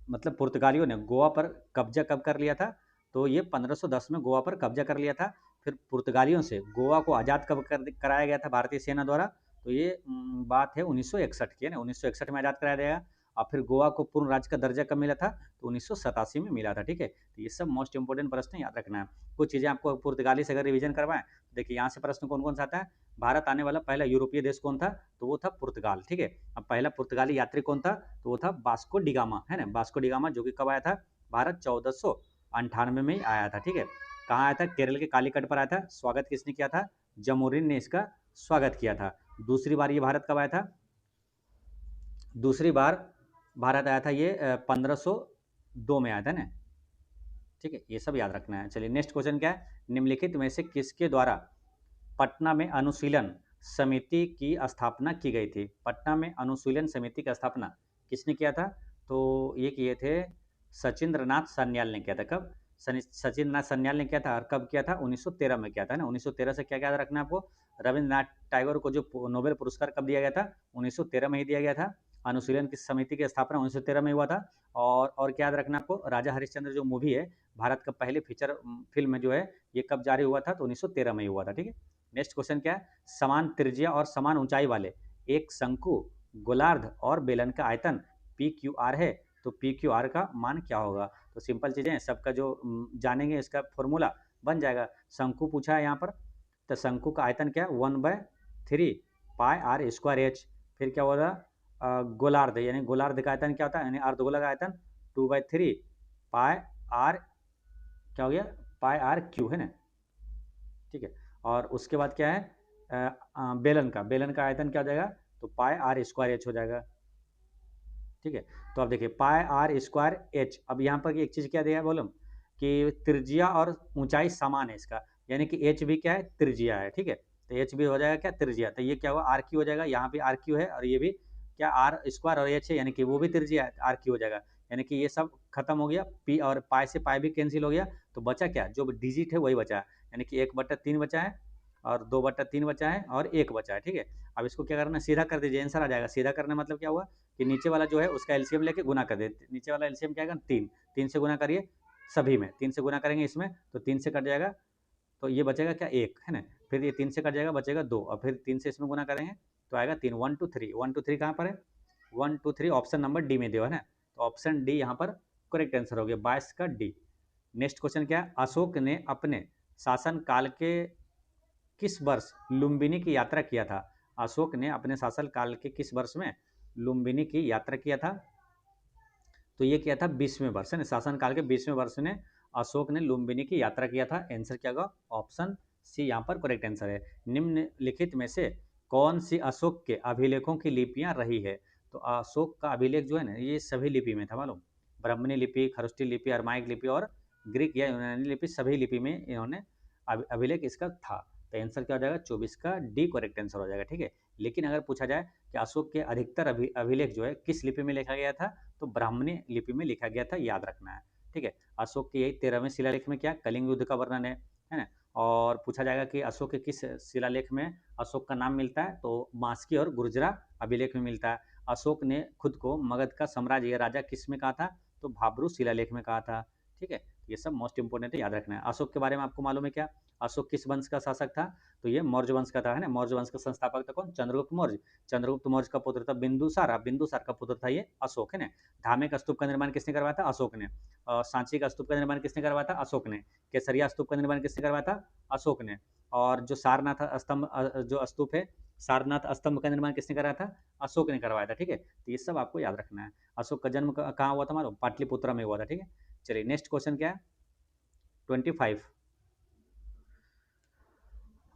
मतलब पुर्तगालियों ने गोवा पर कब्जा कब कर लिया था? तो ये 1510 में गोवा पर कब्जा कर लिया था। फिर पुर्तगालियों से गोवा को आज़ाद कब कराया गया था भारतीय सेना द्वारा? तो ये बात है 1961 की, है ना, 1961 में आज़ाद कराया गया। और फिर गोवा को पूर्ण राज्य का दर्जा कब मिला था? तो 1987 में मिला था, ठीक है। तो ये सब मोस्ट इंपोर्टेंट प्रश्न याद रखना है। कुछ चीज़ें आपको पुर्तगाली से अगर रिवीजन करवाएं, तो देखिए यहाँ से प्रश्न कौन कौन सा आता है। भारत आने वाला पहला यूरोपीय देश कौन था? तो वो था पुर्तगाल, ठीक है। अब पहला पुर्तगाली यात्री कौन था? तो वो था वास्को डिगामा, है ना, वास्को डिगामा, जो कि कब आया था? भारत 1498 में ही आया था, ठीक है। कहाँ आया था? केरल के कालीकट पर आया था। स्वागत किसने किया था? जमोरिन ने इसका स्वागत किया था। दूसरी बार ये भारत कब आया था? दूसरी बार भारत आया था ये 1502 में आया था ना, ठीक है। ये सब याद रखना है। चलिए नेक्स्ट क्वेश्चन क्या है, निम्नलिखित में से किसके द्वारा पटना में अनुशीलन समिति की स्थापना की गई थी? पटना में अनुशीलन समिति की स्थापना किसने किया था? तो ये किए थे सचिंद्र नाथ सन्याल ने किया था। कब? सचिंद्र नाथ सन्याल ने किया था। और कब किया था? 1913 में किया था ना। 1913 से क्या क्या याद रखना है आपको? रविंद्रनाथ टैगोर को जो नोबेल पुरस्कार कब दिया गया था? 1913 में ही दिया गया था। अनुशीलन की समिति की स्थापना 1913 में हुआ था। और क्या याद रखना आपको? राजा हरिश्चंद्र जो मूवी है, भारत का पहले फीचर फिल्म जो है, ये कब जारी हुआ था? तो 1913 में ही हुआ था, ठीक है। नेक्स्ट क्वेश्चन क्या है, समान त्रिज्या और समान ऊंचाई वाले एक शंकु, गोलार्ध और बेलन का आयतन पी क्यू आर है, तो पी क्यू आर का मान क्या होगा? तो सिंपल चीज़ें सबका जो जानेंगे, इसका फॉर्मूला बन जाएगा। शंकु पूछा है यहाँ पर, तो शंकु का आयतन क्या है? 1/3 पाई आर स्क्वायर एच। फिर क्या होगा? गोलार्ध, यानी गोलार्ध का आयतन क्या होता है, यानी अर्धगोला का आयतन 2/3 पाई आर, क्या हो गया? पाई आर क्यू, है ना, ठीक है। और उसके बाद क्या है? बेलन का आयतन क्या हो जाएगा? तो पाई आर स्क्वायर एच हो जाएगा, ठीक है। तो अब देखिए पाई आर स्क्वायर एच। अब यहाँ पर एक चीज़ क्या दिया है बोलो, कि त्रिज्या और ऊंचाई समान है इसका, यानी कि एच भी क्या है? त्रिज्या है, ठीक है। तो एच भी हो जाएगा क्या? त्रिज्या। तो ये क्या हुआ? आर क्यू हो जाएगा। यहाँ भी आर क्यू है और ये भी क्या? आर स्क्वायर और एच है, यानी कि वो भी त्रिज्या है, आर क्यू हो जाएगा। यानी कि ये सब खत्म हो गया, पी और पाई से पाई भी कैंसिल हो गया, तो बचा क्या? जो डिजिट है वही बचा है, यानी कि 1/3 बचा है और 2/3 बचा है और 1 बचा है, ठीक है। अब इसको क्या करना? सीधा कर दीजिए, आंसर आ जाएगा। सीधा करने मतलब क्या हुआ कि नीचे वाला जो है उसका एलसीएम लेके गुना कर दे। नीचे वाला एलसीएम क्या आएगा? 3। 3 से गुना करिए सभी में, 3 से गुना करेंगे इसमें तो 3 से कट जाएगा, तो ये बचेगा क्या? 1, है ना। फिर ये 3 से कट जाएगा, बचेगा 2, और फिर 3 से इसमें गुना करेंगे तो आएगा 3। 1 2 3, 1 2 3 कहाँ पर है? 1 2 3 ऑप्शन नंबर डी में दिया है ना, तो ऑप्शन डी यहाँ पर करेक्ट आंसर हो गया, 22 का डी। नेक्स्ट क्वेश्चन क्या है, अशोक ने अपने शासन काल के किस वर्ष लुम्बिनी की यात्रा किया था? अशोक ने अपने शासन काल के किस वर्ष में लुम्बिनी की यात्रा किया था? तो ये किया था 20वें वर्ष, है ना, शासन काल के 20वें वर्ष में अशोक ने लुम्बिनी की यात्रा किया था। आंसर क्या होगा? ऑप्शन सी यहाँ पर करेक्ट आंसर है। निम्नलिखित में से कौन सी अशोक के अभिलेखों की लिपियां रही है? तो अशोक का अभिलेख जो है ना, ये सभी लिपि में था मालूम। ब्राह्मणी लिपि, खरुष्टी लिपि, अरमाइक लिपि और ग्रीक या यूनानी लिपि, सभी लिपि में इन्होंने अभिलेख इसका था। तो आंसर क्या हो जाएगा? 24 का डी करेक्ट आंसर हो जाएगा, ठीक है। लेकिन अगर पूछा जाए कि अशोक के अधिकतर अभिलेख जो है किस लिपि में लिखा गया था, तो ब्राह्मणी लिपि में लिखा गया था, याद रखना है, ठीक है। अशोक के यही 13वें शिलालेख में क्या? कलिंग युद्ध का वर्णन है ना। और पूछा जाएगा कि अशोक के किस शिलालेख में अशोक का नाम मिलता है, तो मास्की और गुर्जरा अभिलेख में मिलता है। अशोक ने खुद को मगध का साम्राज्य या राजा किस में कहा था? तो भाब्रू शिलालेख में कहा था, ठीक है। ये सब मोस्ट इंपोर्टेंट है, याद रखना है। अशोक के बारे में आपको मालूम है क्या? अशोक किस वंश का शासक था? तो ये मौर्य वंश का था, है ना। मौर्य वंश का संस्थापक था कौन? चंद्रगुप्त मौर्य। चंद्रगुप्त मौर्य का पुत्र था बिंदुसार, अब बिंदुसार का पुत्र था ये अशोक, है ना। धामे का स्तूप का निर्माण किसने करवाया था? अशोक ने। और सांची का स्तूप का निर्माण किसने करवाया था? अशोक ने। केसरिया स्तूप का निर्माण किसने करवाया था? अशोक ने। और जो सारनाथ स्तंभ जो स्तूप है, सारनाथ स्तंभ का निर्माण किसने कराया था? अशोक ने करवाया था, ठीक है। तो ये सब आपको याद रखना है। अशोक का जन्म कहाँ हुआ था मालूम? पाटलिपुत्र में हुआ था, ठीक है। चलिए नेक्स्ट क्वेश्चन क्या है? 25।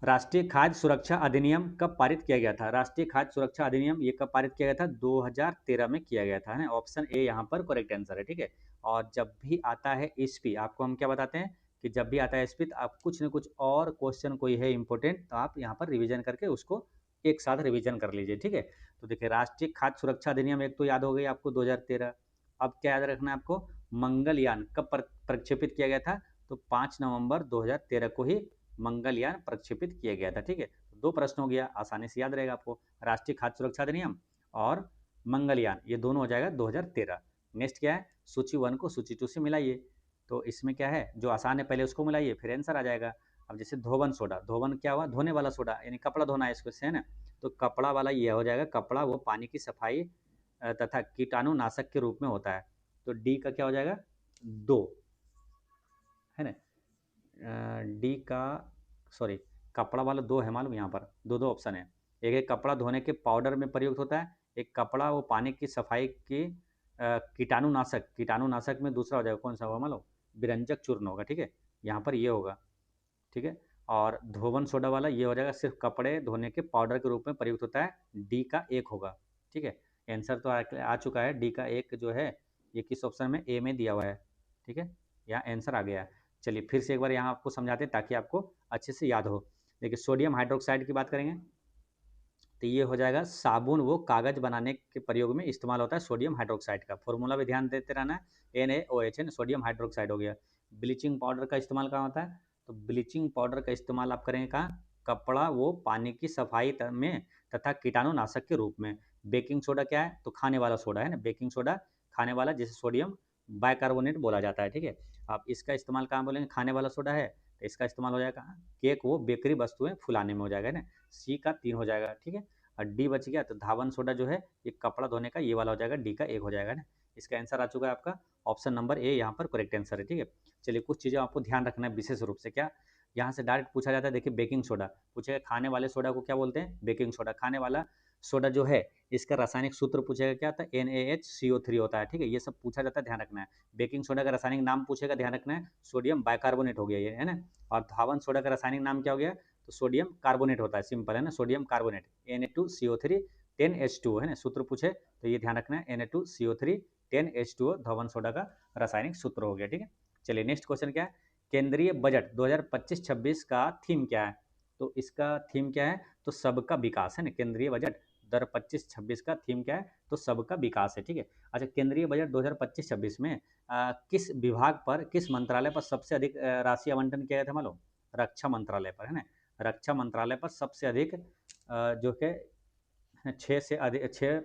राष्ट्रीय खाद्य सुरक्षा अधिनियम कब पारित किया गया था? राष्ट्रीय खाद्य सुरक्षा अधिनियम ये कब पारित किया गया था? 2013 में किया गया था, है ना। ऑप्शन ए यहाँ पर करेक्ट आंसर है, ठीक है। और जब भी आता है ईस्वी, आपको हम क्या बताते हैं कि जब भी आता है ईस्वी तो आप कुछ न कुछ और क्वेश्चन कोई है इंपॉर्टेंट तो आप यहाँ पर रिवीजन करके उसको एक साथ रिवीजन कर लीजिए, ठीक है। तो देखिए राष्ट्रीय खाद्य सुरक्षा अधिनियम एक तो याद हो गई आपको 2013। अब क्या याद रखना है आपको? मंगलयान कब प्रक्षेपित किया गया था? तो 5 नवंबर 2013 को ही मंगलयान प्रक्षेपित किया गया था, ठीक है। तो दो प्रश्न हो गया, आसानी से याद रहेगा आपको। राष्ट्रीय खाद्य सुरक्षा अधिनियम और मंगलयान, ये दोनों हो जाएगा 2013। नेक्स्ट क्या है? सूची 1 को सूची 2 से मिलाइए। तो इसमें क्या है, जो आसान है पहले उसको मिलाइए, फिर आंसर आ जाएगा। अब जैसे धोवन सोडा, धोवन क्या हुआ? धोने वाला सोडा, यानी कपड़ा धोना है इसको से, है ना। तो कपड़ा वाला ये हो जाएगा, कपड़ा वो पानी की सफाई तथा कीटाणुनाशक के रूप में होता है। तो डी का क्या हो जाएगा? 2, है ना। डी का, सॉरी, कपड़ा वाला 2 है मालूम, यहाँ पर दो दो ऑप्शन है। एक एक कपड़ा धोने के पाउडर में प्रयुक्त होता है, एक कपड़ा वो पानी की सफाई की कीटाणुनाशक, कीटाणुनाशक में दूसरा हो जाएगा कौन सा होगा मालूम? विरंजक चूर्ण होगा, ठीक है। यहाँ पर ये होगा, ठीक है। और धोवन सोडा वाला ये हो जाएगा सिर्फ कपड़े धोने के पाउडर के रूप में प्रयुक्त होता है, डी का 1 होगा, ठीक है। आंसर तो आ चुका है, डी का 1 जो है ये किस ऑप्शन में? ए में दिया हुआ है, ठीक है। यहाँ आंसर आ गया है। चलिए फिर से एक बार यहाँ आपको समझाते हैं ताकि आपको अच्छे से याद हो। देखिए सोडियम हाइड्रोक्साइड की बात करेंगे तो ये हो जाएगा साबुन, वो कागज बनाने के प्रयोग में इस्तेमाल होता है सोडियम हाइड्रोक्साइड का। फॉर्मूला भी ध्यान देते रहना है, NaOH है, सोडियम हाइड्रोक्साइड हो गया। ब्लीचिंग पाउडर का इस्तेमाल कहाँ होता है? तो ब्लीचिंग पाउडर का इस्तेमाल आप करेंगे कहाँ? कपड़ा वो पानी की सफाई में तथा कीटाणुनाशक के रूप में। बेकिंग सोडा क्या है? तो खाने वाला सोडा है ना, बेकिंग सोडा खाने वाला, जिसे सोडियम बाइकार्बोनेट बोला जाता है, ठीक है। आप इसका इस्तेमाल कहाँ बोलेंगे? खाने वाला सोडा है तो इसका इस्तेमाल हो जाएगा कहाँ? केक वो बेकरी वस्तुएं फुलाने में हो जाएगा ना। सी का 3 हो जाएगा, ठीक है। और डी बच गया, तो धावन सोडा जो है ये कपड़ा धोने का, ये वाला हो जाएगा, डी का 1 हो जाएगा ना। इसका आंसर आ चुका है आपका ऑप्शन नंबर ए, यहाँ पर करेक्ट आंसर है, ठीक है। चलिए कुछ चीज़ें आपको ध्यान रखना है विशेष रूप से। क्या यहाँ से डायरेक्ट पूछा जाता है? देखिए बेकिंग सोडा पूछेगा, खाने वाले सोडा को क्या बोलते हैं? Baking soda. खाने वाला सोडा जो है इसका रासायनिक सूत्र पूछेगा, क्या होता है? NaHCO3 होता है, ठीक है। ये सब पूछा जाता है, ध्यान रखना है। बेकिंग सोडा का रासायनिक नाम पूछेगा, ध्यान रखना है, सोडियम बाइकार्बोनेट हो गया ये, है ना। और धावन सोडा का रासायनिक नाम क्या हो गया? तो सोडियम कार्बोनेट होता है, सिंपल है ना, सोडियम कार्बोनेट, Na2CO3 10H2O, है ना। सूत्र पूछे तो ये ध्यान रखना है, Na2CO3 10H2O धवन सोडा का रासायनिक सूत्र हो गया, ठीक है। चलिए नेक्स्ट क्वेश्चन क्या है? केंद्रीय बजट 2025-26 का थीम क्या है? तो इसका थीम क्या है? तो सबका विकास, है ना। केंद्रीय बजट 2025-26 का थीम क्या है? तो सबका विकास है, ठीक है। अच्छा, केंद्रीय बजट 2025-26 में किस विभाग पर, किस मंत्रालय पर सबसे अधिक राशि आवंटन किया गया था मालूम? रक्षा मंत्रालय पर, है ना। रक्षा मंत्रालय पर सबसे अधिक जो कि 6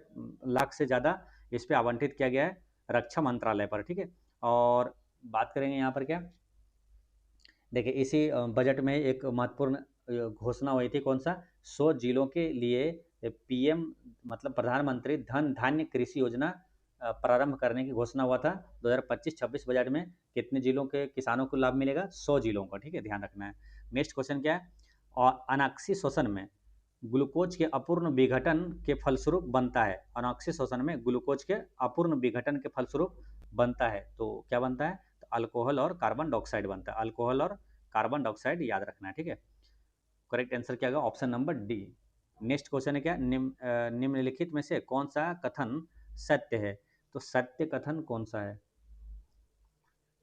लाख से ज़्यादा इस पे आवंटित किया गया है रक्षा मंत्रालय पर, ठीक है। और बात करेंगे यहाँ पर क्या, देखिए इसी बजट में एक महत्वपूर्ण घोषणा हुई थी, कौन सा? 100 जिलों के लिए PM मतलब प्रधानमंत्री धन धान्य कृषि योजना प्रारंभ करने की घोषणा हुआ था। 2025-26 बजट में कितने जिलों के किसानों को लाभ मिलेगा? 100 जिलों का, ठीक है, ध्यान रखना है। नेक्स्ट क्वेश्चन क्या है? और अनाक्षी शोषण में ग्लूकोज के अपूर्ण विघटन के फलस्वरूप बनता है। अनाक्षी शोषण में ग्लूकोज के अपूर्ण विघटन के फलस्वरूप बनता है, तो क्या बनता है? तो अल्कोहल और कार्बन डाइऑक्साइड बनता है। अल्कोहल और कार्बन डाइऑक्साइड याद रखना है, ठीक है। करेक्ट आंसर क्या होगा? Option number D. Next question है क्या? निम्नलिखित में से कौन सा कथन सत्य है? तो सत्य कथन कौन सा है?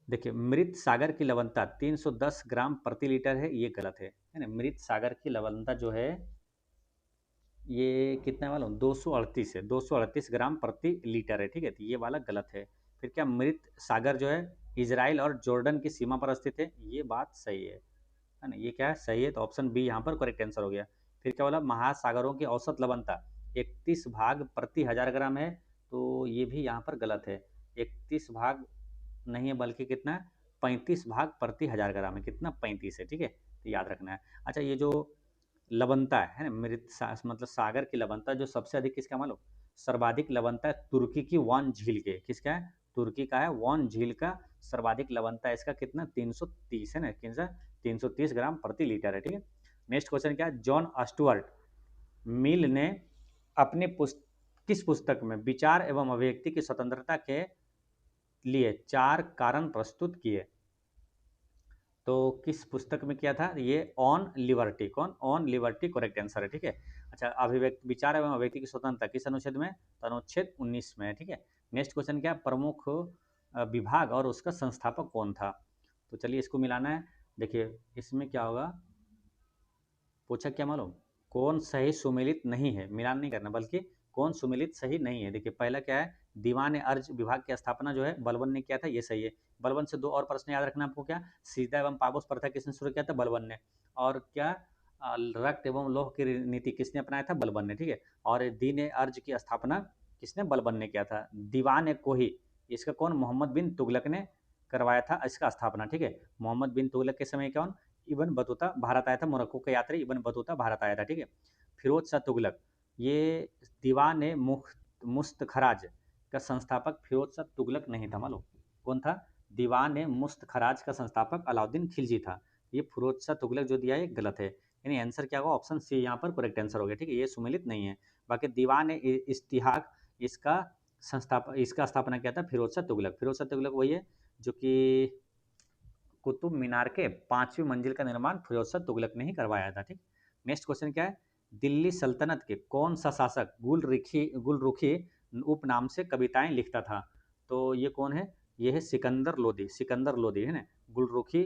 देखिए मृत सागर की लवणता 310 ग्राम प्रति लीटर है, ये गलत है ना। मृत सागर की लवणता जो है ये कितना वाला? 238 है, 238 ग्राम प्रति लीटर है, ठीक है। तो ये वाला गलत है। फिर क्या मृत सागर जो है इजराइल और जॉर्डन की सीमा पर स्थित है, ये बात सही है ना। ये क्या है? सही है, तो ऑप्शन बी यहाँ पर करेक्ट आंसर हो गया। फिर क्या बोला? महासागरों की औसत लवणता 31 भाग प्रति 1000 ग्राम है, तो ये भी यहाँ पर गलत है। 31 भाग नहीं है, बल्कि कितना है? 35 भाग प्रति 1000 ग्राम है। कितना? 35 है, ठीक है, तो याद रखना है। अच्छा, ये जो लवणता है ना, मतलब सागर की लवणता जो सबसे अधिक किसका मालूम? सर्वाधिक लवणता है तुर्की की वान झील के। किसका है? तुर्की का है, वान झील का सर्वाधिक लवणता है इसका कितना? 330 है ना, कितना? 330 ग्राम प्रति लीटर है, ठीक है। नेक्स्ट क्वेश्चन क्या है? जॉन स्टुअर्ट मिल ने अपने किस पुस्तक में विचार एवं अभिव्यक्ति की स्वतंत्रता के लिए 4 कारण प्रस्तुत किए? तो किस पुस्तक में किया था ये? On liberty. कौन? ऑन लिबर्टी करेक्ट आंसर है, ठीक है। अच्छा, अभिव्यक्ति, विचार एवं अभिव्यक्ति की स्वतंत्रता किस अनुच्छेद में? तो अनुच्छेद 19 में है, ठीक है। नेक्स्ट क्वेश्चन क्या? प्रमुख विभाग और उसका संस्थापक कौन था? तो चलिए इसको मिलाना है। देखिए इसमें क्या होगा, पूछा क्या मालूम? कौन सही सुमेलित नहीं है, मिलान नहीं करना बल्कि कौन सुमेलित सही नहीं है। देखिए पहला क्या है? दीवान अर्ज विभाग की स्थापना जो है बलबन ने किया था, ये सही है। बलबन से 2 और प्रश्न याद रखना आपको। क्या? सीधा एवं पाबोस प्रथा किसने शुरू किया था? बलबन ने। और क्या? रक्त एवं लौह की नीति किसने अपनाया था? बलबन ने, ठीक है। और दीन अर्ज की स्थापना किसने? बलबन ने किया था। दीवान कोही, इसका कौन? मोहम्मद बिन तुगलक ने करवाया था इसका स्थापना, ठीक है। मोहम्मद बिन तुगलक के समय कौन? इबन बतूता भारत आया था। मोरक्को के यात्री इबन बतूता भारत आया था, ठीक है। फिरोज शाह तुगलक, ये दीवान मुस्तखराज का संस्थापक फिरोज शाह तुगलक नहीं था, मालूम? कौन था? दीवान मुस्तखराज का संस्थापक अलाउद्दीन खिलजी था। ये फिरोज शाह तुगलक जो दिया है गलत है, यानी आंसर क्या होगा? ऑप्शन सी यहाँ पर करेक्ट आंसर हो गया, ठीक है। ये सुमेलित नहीं है। बाकी दीवान इश्तिहाक, इसका स्थापना किया था फिरोज शाह तुगलक। फिरोज शाह तुगलक वही है जो कि कुतुब मीनार के 5वीं मंजिल का निर्माण फिरोज शाह तुगलक ने ही करवाया था, ठीक। नेक्स्ट क्वेश्चन क्या है? दिल्ली सल्तनत के कौन सा शासक गुलरुखी उपनाम से कविताएं लिखता था? तो ये कौन है? ये है सिकंदर लोदी। सिकंदर लोदी है ना, गुलरुखी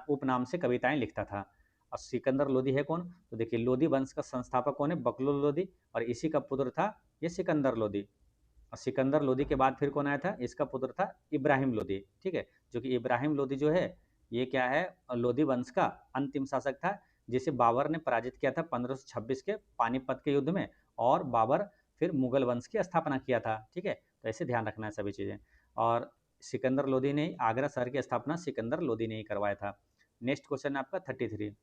उपनाम से कविताएं लिखता था। और सिकंदर लोदी है कौन? तो देखिए लोदी वंश का संस्थापक कौन है? बकलुल लोदी, और इसी का पुत्र था ये सिकंदर लोदी। और सिकंदर लोदी के बाद फिर कौन आया था? इसका पुत्र था इब्राहिम लोदी, ठीक है। जो कि इब्राहिम लोदी जो है ये क्या है? लोदी वंश का अंतिम शासक था, जिसे बाबर ने पराजित किया था 1526 के पानीपत के युद्ध में। और बाबर फिर मुगल वंश की स्थापना किया था, ठीक है। तो ऐसे ध्यान रखना है सभी चीज़ें। और सिकंदर लोदी ने, आगरा शहर की स्थापना सिकंदर लोदी ने ही करवाया था। नेक्स्ट क्वेश्चन है आपका 33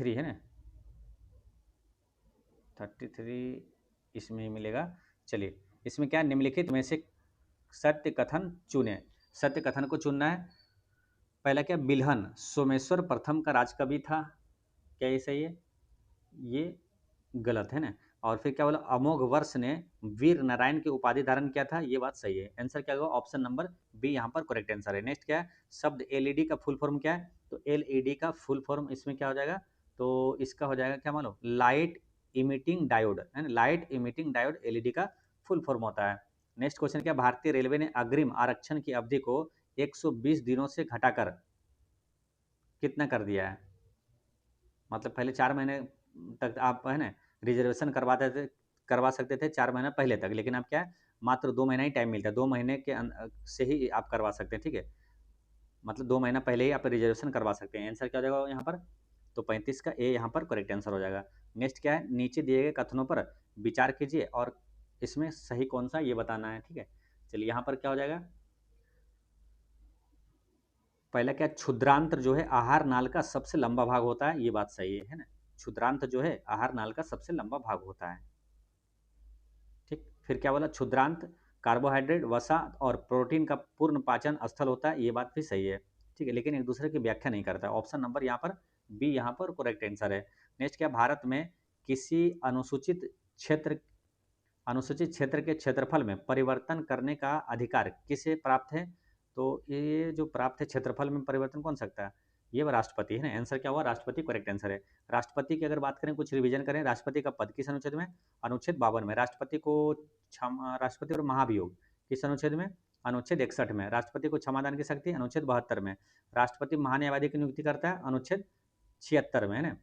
है ना, 33 इसमें ही मिलेगा। चलिए इसमें क्या? निम्नलिखित में से सत्य कथन चुने। सत्य कथन को चुनना है। पहला क्या? बिल्हन सोमेश्वर प्रथम का राजकवि था, क्या ये सही है? ये गलत है ना। और फिर क्या बोला? अमोघ वर्ष ने वीर नारायण की उपाधि धारण किया था, ये बात सही है। आंसर क्या होगा? ऑप्शन नंबर बी यहाँ पर करेक्ट आंसर है। नेक्स्ट क्या है? शब्द एलईडी का फुल फॉर्म क्या है? तो एलईडी का फुल फॉर्म इसमें क्या हो जाएगा? तो इसका हो जाएगा क्या मालूम? लाइट इमिटिंग डायोड है ना। लाइट इमिटिंग डायोड एलईडी का फुल फॉर्म होता है। नेक्स्ट क्वेश्चन क्या? भारतीय रेलवे ने अग्रिम आरक्षण की अवधि को 120 दिनों से घटाकर कितना कर दिया है? मतलब पहले 4 महीने तक आप है ना रिजर्वेशन करवा सकते थे 4 महीना पहले तक, लेकिन अब क्या है? मात्र 2 महीना ही टाइम मिलता है। 2 महीने के से ही आप करवा सकते हैं, ठीक है। मतलब 2 महीना पहले ही आप रिजर्वेशन करवा सकते हैं। आंसर क्या हो जाएगा यहाँ पर? तो 35 का ए यहाँ पर करेक्ट आंसर हो जाएगा। नेक्स्ट क्या है? नीचे दिए गए कथनों पर विचार कीजिए और इसमें सही कौन सा ये बताना है, ठीक है। चलिए यहाँ पर क्या हो जाएगा? पहला क्या? क्षुद्रांत्र जो है आहार नाल का सबसे लंबा भाग होता है, ये बात सही है ना। क्षुद्रांत जो है आहार नाल का सबसे लंबा भाग होता है, ठीक। फिर क्या बोला? क्षुद्रांत कार्बोहाइड्रेट, वसा और प्रोटीन का पूर्ण पाचन स्थल होता है, ये बात भी सही है, ठीक है। लेकिन एक दूसरे की व्याख्या नहीं करता। ऑप्शन नंबर यहाँ पर बी यहाँ पर करेक्ट आंसर है। नेक्स्ट क्या? भारत में किसी अनुसूचित क्षेत्र के क्षेत्रफल में परिवर्तन करने का अधिकार किसे प्राप्त है? तो ये जो प्राप्त है क्षेत्रफल में परिवर्तन कौन सकता है? ये वो राष्ट्रपति है ना। आंसर क्या हुआ? राष्ट्रपति करेक्ट आंसर है। राष्ट्रपति की अगर बात करें, कुछ रिवीजन करें, राष्ट्रपति का पद किस अनुच्छेद में? अनुच्छेद 52 में। राष्ट्रपति और महाभियोग किस अनुच्छेद में? अनुच्छेद 61 में। राष्ट्रपति को क्षमादान की शक्ति अनुच्छेद 72 में। राष्ट्रपति महान्यायवादी की नियुक्ति करता है अनुच्छेद 76 में, है ना।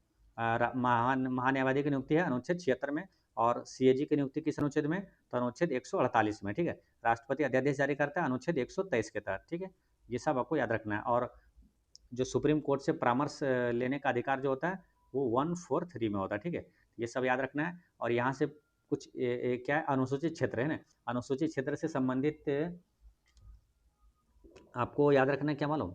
महान्यायवादी की नियुक्ति है अनुच्छेद 76 में। और सीएजी की नियुक्ति किस अनुच्छेद में? तो अनुच्छेद 148 में, ठीक है। राष्ट्रपति अध्यादेश जारी करता है अनुच्छेद 123 के तहत, ठीक है। ये सब आपको याद रखना है। और जो सुप्रीम कोर्ट से परामर्श लेने का अधिकार जो होता है वो 143 में होता है, ठीक है। ये सब याद रखना है। और यहाँ से कुछ क्या है? अनुसूचित क्षेत्र है ना। अनुसूचित क्षेत्र से संबंधित आपको याद रखना है क्या मालूम,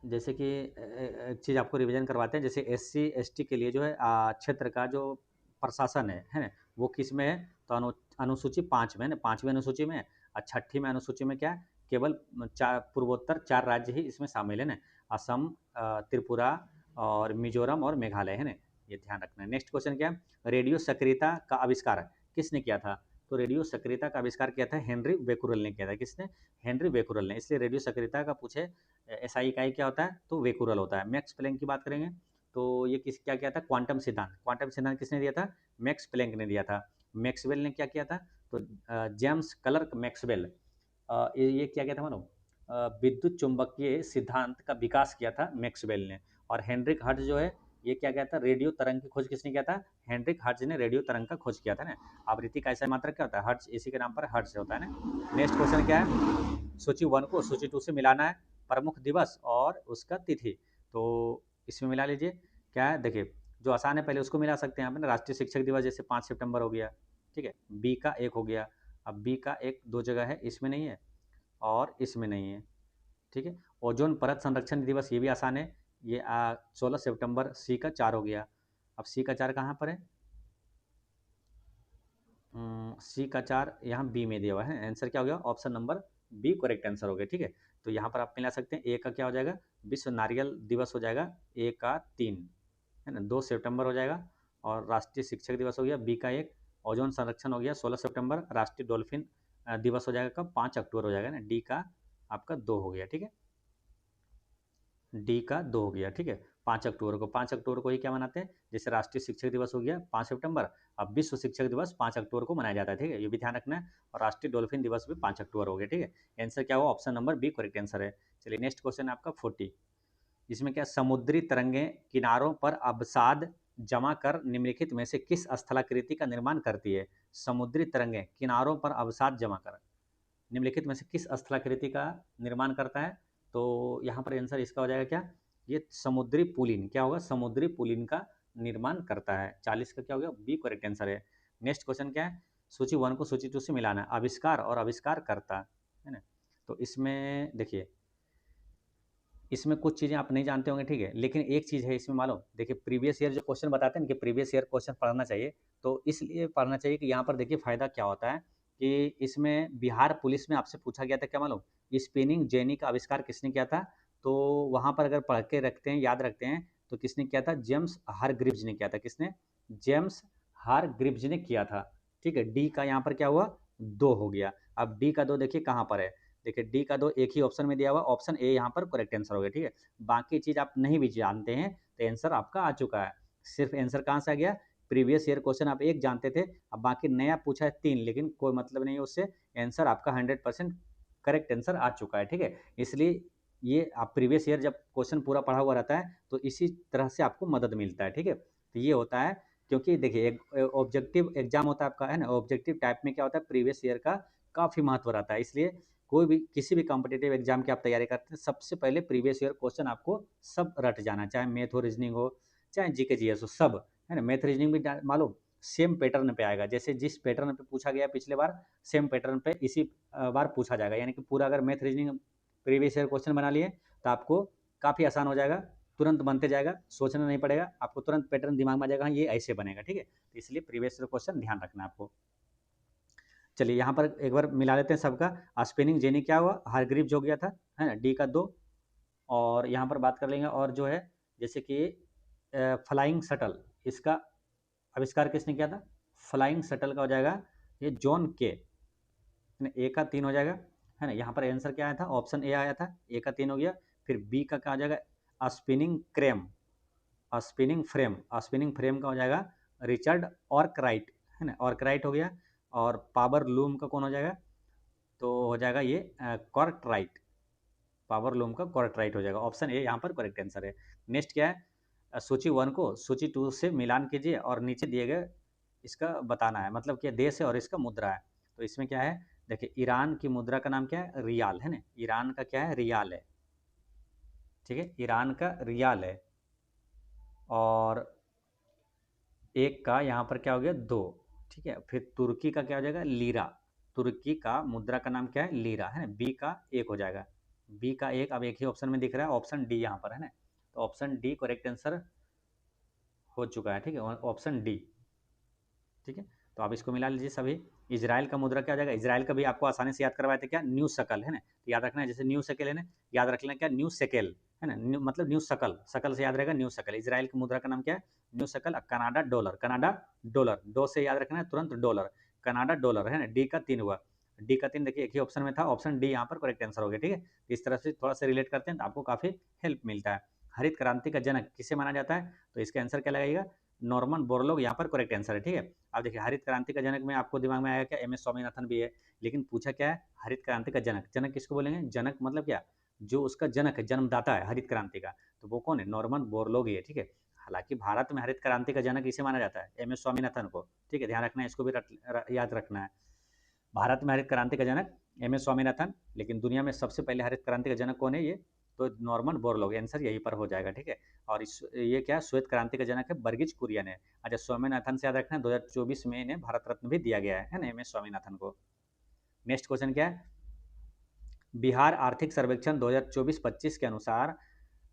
जैसे कि एक चीज़ आपको रिवीजन करवाते हैं, जैसे एससी एसटी के लिए जो है क्षेत्र का जो प्रशासन है ना, वो किस में है, तो अनुसूची 5 में है ना, 5वीं अनुसूची में है। और 6ठी में अनुसूची में क्या है, केवल चार पूर्वोत्तर 4 राज्य ही इसमें शामिल है ना, असम, त्रिपुरा और मिजोरम और मेघालय है ना, ये ध्यान रखना है। नेक्स्ट क्वेश्चन क्या है, रेडियो सक्रियता का आविष्कार किसने किया था, तो रेडियो सक्रियता का आविष्कार किया था हेनरी बेकुरल ने किया था। किसने, हेनरी बेकुरल ने। इसलिए रेडियो सक्रियता का पूछे एसआई इकाई क्या होता है, तो वेकुरल होता है। मैक्स प्लैंक की बात करेंगे तो ये किस क्या किया था, क्वांटम सिद्धांत। क्वांटम सिद्धांत किसने दिया था, मैक्स प्लैंक ने दिया था। मैक्सवेल ने क्या किया था, तो जेम्स क्लर्क मैक्सवेल, ये क्या किया था मानो, विद्युत चुंबकीय सिद्धांत का विकास किया था मैक्सवेल ने। और हेनरिक हर्ट्ज जो है, ये क्या किया था, रेडियो तरंग की खोज किसने किया था, हेनरिक हर्ट्ज ने रेडियो तरंग का खोज किया था ना। आवृत्ति का ऐसा मात्रक क्या होता है, हर्ट्ज, इसी के नाम पर हर्ट्ज होता है ना। नेक्स्ट क्वेश्चन क्या है, सूची 1 को सूची 2 से मिलाना है, प्रमुख दिवस और उसका तिथि। तो इसमें मिला लीजिए, क्या है देखिए, जो आसान है पहले उसको मिला सकते हैं आप ना। राष्ट्रीय शिक्षक दिवस जैसे 5 सितंबर हो गया, ठीक है, बी का एक हो गया। अब बी का एक दो जगह है, इसमें नहीं है और इसमें नहीं है, ठीक है। ओजोन परत संरक्षण दिवस ये भी आसान है, ये 16 सितंबर, सी का 4 हो गया। अब सी का 4 कहाँ पर है, सी का 4 यहाँ बी में दिया हुआ है। आंसर क्या हो गया, option number B correct answer हो गया, ठीक है। तो यहाँ पर आप मिला सकते हैं, ए का क्या हो जाएगा, विश्व नारियल दिवस हो जाएगा, ए का 3 है ना, 2 सितंबर हो जाएगा। और राष्ट्रीय शिक्षक दिवस हो गया, बी का 1। ओजोन संरक्षण हो गया 16 सितंबर। राष्ट्रीय डॉल्फिन दिवस हो जाएगा कब, 5 अक्टूबर हो जाएगा ना, डी का आपका 2 हो गया, ठीक है। डी का 2 हो गया, ठीक है। 5 अक्टूबर को ही क्या मनाते हैं, जैसे राष्ट्रीय शिक्षक दिवस हो गया 5 सितंबर, अब विश्व शिक्षक दिवस 5 अक्टूबर को मनाया जाता है, ठीक है, ये भी ध्यान रखना है। और राष्ट्रीय डॉल्फिन दिवस भी 5 अक्टूबर हो गया, ठीक है। आंसर क्या हुआ, option number B correct answer है। चलिए नेक्स्ट क्वेश्चन आपका 40, इसमें क्या, समुद्री तरंगें किनारों पर अवसाद जमा कर निम्नलिखित में से किस स्थलाकृति का निर्माण करती है। समुद्री तरंगें किनारों पर अवसाद जमा कर निम्नलिखित में से किस स्थलाकृति का निर्माण करता है, तो यहाँ पर आंसर इसका हो जाएगा क्या, ये समुद्री पुलिन, क्या होगा, समुद्री पुलिन का निर्माण करता है। 40 का क्या हो गया, बी करेक्ट आंसर है। नेक्स्ट क्वेश्चन क्या है, सूची 1 को सूची 2 से मिलाना है, आविष्कार और आविष्कार करता है ना। तो इसमें देखिए, इसमें कुछ चीज़ें आप नहीं जानते होंगे, ठीक है, लेकिन एक चीज़ है इसमें मालूम, देखिए प्रीवियस ईयर जो क्वेश्चन बताते हैं ना कि प्रीवियस ईयर क्वेश्चन पढ़ना चाहिए, तो इसलिए पढ़ना चाहिए कि यहाँ पर देखिए फ़ायदा क्या होता है कि इसमें बिहार पुलिस में आपसे पूछा गया था क्या मालूम, स्पिनिंग जेनी का आविष्कार किसने किया था। तो वहाँ पर अगर पढ़ के रखते हैं, याद रखते हैं, तो किसने किया था, जेम्स हारग्रीव्स ने किया था। किसने, जेम्स हारग्रीव्स ने किया था, ठीक है। डी का यहाँ पर क्या हुआ, 2 हो गया। अब डी का 2 देखिए कहाँ पर है, देखिए डी का 2 एक ही ऑप्शन में दिया हुआ, ऑप्शन ए यहाँ पर करेक्ट आंसर हो गया, ठीक है। बाकी चीज़ आप नहीं भी जानते हैं तो आंसर आपका आ चुका है। सिर्फ आंसर कहाँ से आ गया, प्रीवियस ईयर क्वेश्चन आप एक जानते थे, अब बाकी नया पूछा है 3, लेकिन कोई मतलब नहीं है उससे, आंसर आपका 100% करेक्ट आंसर आ चुका है, ठीक है। इसलिए ये आप प्रीवियस ईयर जब क्वेश्चन पूरा पढ़ा हुआ रहता है तो इसी तरह से आपको मदद मिलता है, ठीक है। तो ये होता है, क्योंकि देखिए एक ऑब्जेक्टिव एग्जाम होता है आपका, है ना, ऑब्जेक्टिव टाइप में क्या होता है, प्रीवियस ईयर का काफ़ी महत्व रहता है। इसलिए कोई भी किसी भी कॉम्पिटिटिव एग्जाम की आप तैयारी करते हैं, सबसे पहले प्रीवियस ईयर क्वेश्चन आपको सब रट जाना, चाहे मैथ हो, रीजनिंग हो, चाहे जीके जीएस हो, सब, है ना। मैथ रीजनिंग भी मालूम सेम पैटर्न पे आएगा, जैसे जिस पैटर्न पे पूछा गया पिछले बार, सेम पैटर्न पे इसी बार पूछा जाएगा। यानी कि पूरा अगर math reasoning previous year question बना लिए तो आपको काफ़ी आसान हो जाएगा, तुरंत बनते जाएगा, सोचना नहीं पड़ेगा आपको, तुरंत पैटर्न दिमाग में आ जाएगा, हाँ ये ऐसे बनेगा, ठीक है। तो इसलिए प्रीवियस ईयर क्वेश्चन ध्यान रखना है आपको। चलिए यहाँ पर एक बार मिला लेते हैं सबका। स्पिनिंग जेनी क्या हुआ, हारग्रीव्स हो गया था, है ना, डी का 2। और यहाँ पर बात कर लेंगे, और जो है जैसे कि फ्लाइंग शटल, इसका आविष्कार किसने किया था, फ्लाइंग शटल का हो जाएगा ये जॉन के, ए का 3 हो जाएगा, है ना। यहाँ पर आंसर क्या आया था, ऑप्शन ए आया था, ए का 3 हो गया। फिर बी का क्या हो जाएगा, स्पिनिंग क्रेम, स्पिनिंग फ्रेम का हो जाएगा रिचर्ड ऑर्कराइट, है ना, ऑर्कराइट हो गया। और पावर लूम का कौन हो जाएगा, तो हो जाएगा ये कॉर्टराइट, पावर लूम का कॉर्टराइट हो जाएगा। ऑप्शन ए यहाँ पर करेक्ट आंसर है। नेक्स्ट क्या है, सूची 1 को सूची 2 से मिलान कीजिए और नीचे दिए गए इसका बताना है, मतलब क्या देश है और इसका मुद्रा है। तो इसमें क्या है, देखिए ईरान की मुद्रा का नाम क्या है, रियाल, है ना, ईरान का क्या है, रियाल है, ठीक है, ईरान का रियाल है। और एक का यहाँ पर क्या हो गया, 2, ठीक है। फिर तुर्की का क्या हो जाएगा, लीरा, तुर्की का मुद्रा का नाम क्या है? लीरा, है ना। बी का एक हो जाएगा, बी का एक। अब एक ही ऑप्शन में दिख रहा है, ऑप्शन डी यहाँ पर, है ना। तो ऑप्शन डी करेक्ट आंसर हो चुका है, ठीक है, ऑप्शन डी, ठीक है। तो आप इसको मिला लीजिए सभी। इजराइल का मुद्रा क्या हो जाएगा? इजराइल का भी आपको आसानी से याद करवाए थे, क्या? न्यू शकल, है ना। तो याद रखना है, जैसे न्यू शकल है ना, याद रख लेना क्या? न्यू शेकेल, है ना। मतलब न्यू शकल, शकल से याद रहेगा न्यू शकल। इजराइल की मुद्रा का नाम क्या है? न्यू शकल। कनाडा डॉलर, कनाडा डॉलर, दो से याद रखना है तुरंत, डॉलर, कनाडा डॉलर, है ना। डी का 3 हुआ, डी का 3 देखिए एक ही ऑप्शन में था, ऑप्शन डी यहाँ पर करेक्ट आंसर हो गया, ठीक है। इस तरह से थोड़ा सा रिलेट करते हैं तो आपको काफ़ी हेल्प मिलता है। हरित क्रांति का जनक किसे माना जाता है? तो इसका आंसर क्या लगाइएगा? नॉर्मन बोरलॉग यहाँ पर करेक्ट आंसर है, ठीक है। अब देखिए हरित क्रांति का जनक में आपको दिमाग में आएगा क्या? एम एस स्वामीनाथन भी है, लेकिन पूछा क्या है? हरित क्रांति का जनक। जनक किसको बोलेंगे? जनक मतलब क्या? जो उसका जनक है, जन्मदाता है हरित क्रांति का, तो वो कौन है? नॉर्मन बोरलॉग ही है, ठीक है। हालांकि भारत में हरित क्रांति का जनक इसे माना जाता है, एम एस स्वामीनाथन को, ठीक है। ध्यान रखना है, इसको भी याद रखना है। भारत में हरित क्रांति का जनक एम एस स्वामीनाथन, लेकिन दुनिया में सबसे पहले हरित क्रांति का जनक कौन है? ये तो नॉर्मन बोरलॉग, आंसर यहीं पर हो जाएगा, ठीक है। और ये क्या? श्वेत क्रांति का जनक है बर्गिज कुरियन है। अच्छा, स्वामीनाथन से याद रखना है, 2024 में इन्हें भारत रत्न भी दिया गया है ना, एम एस स्वामीनाथन को। नेक्स्ट क्वेश्चन क्या है? बिहार आर्थिक सर्वेक्षण 2024-25 के अनुसार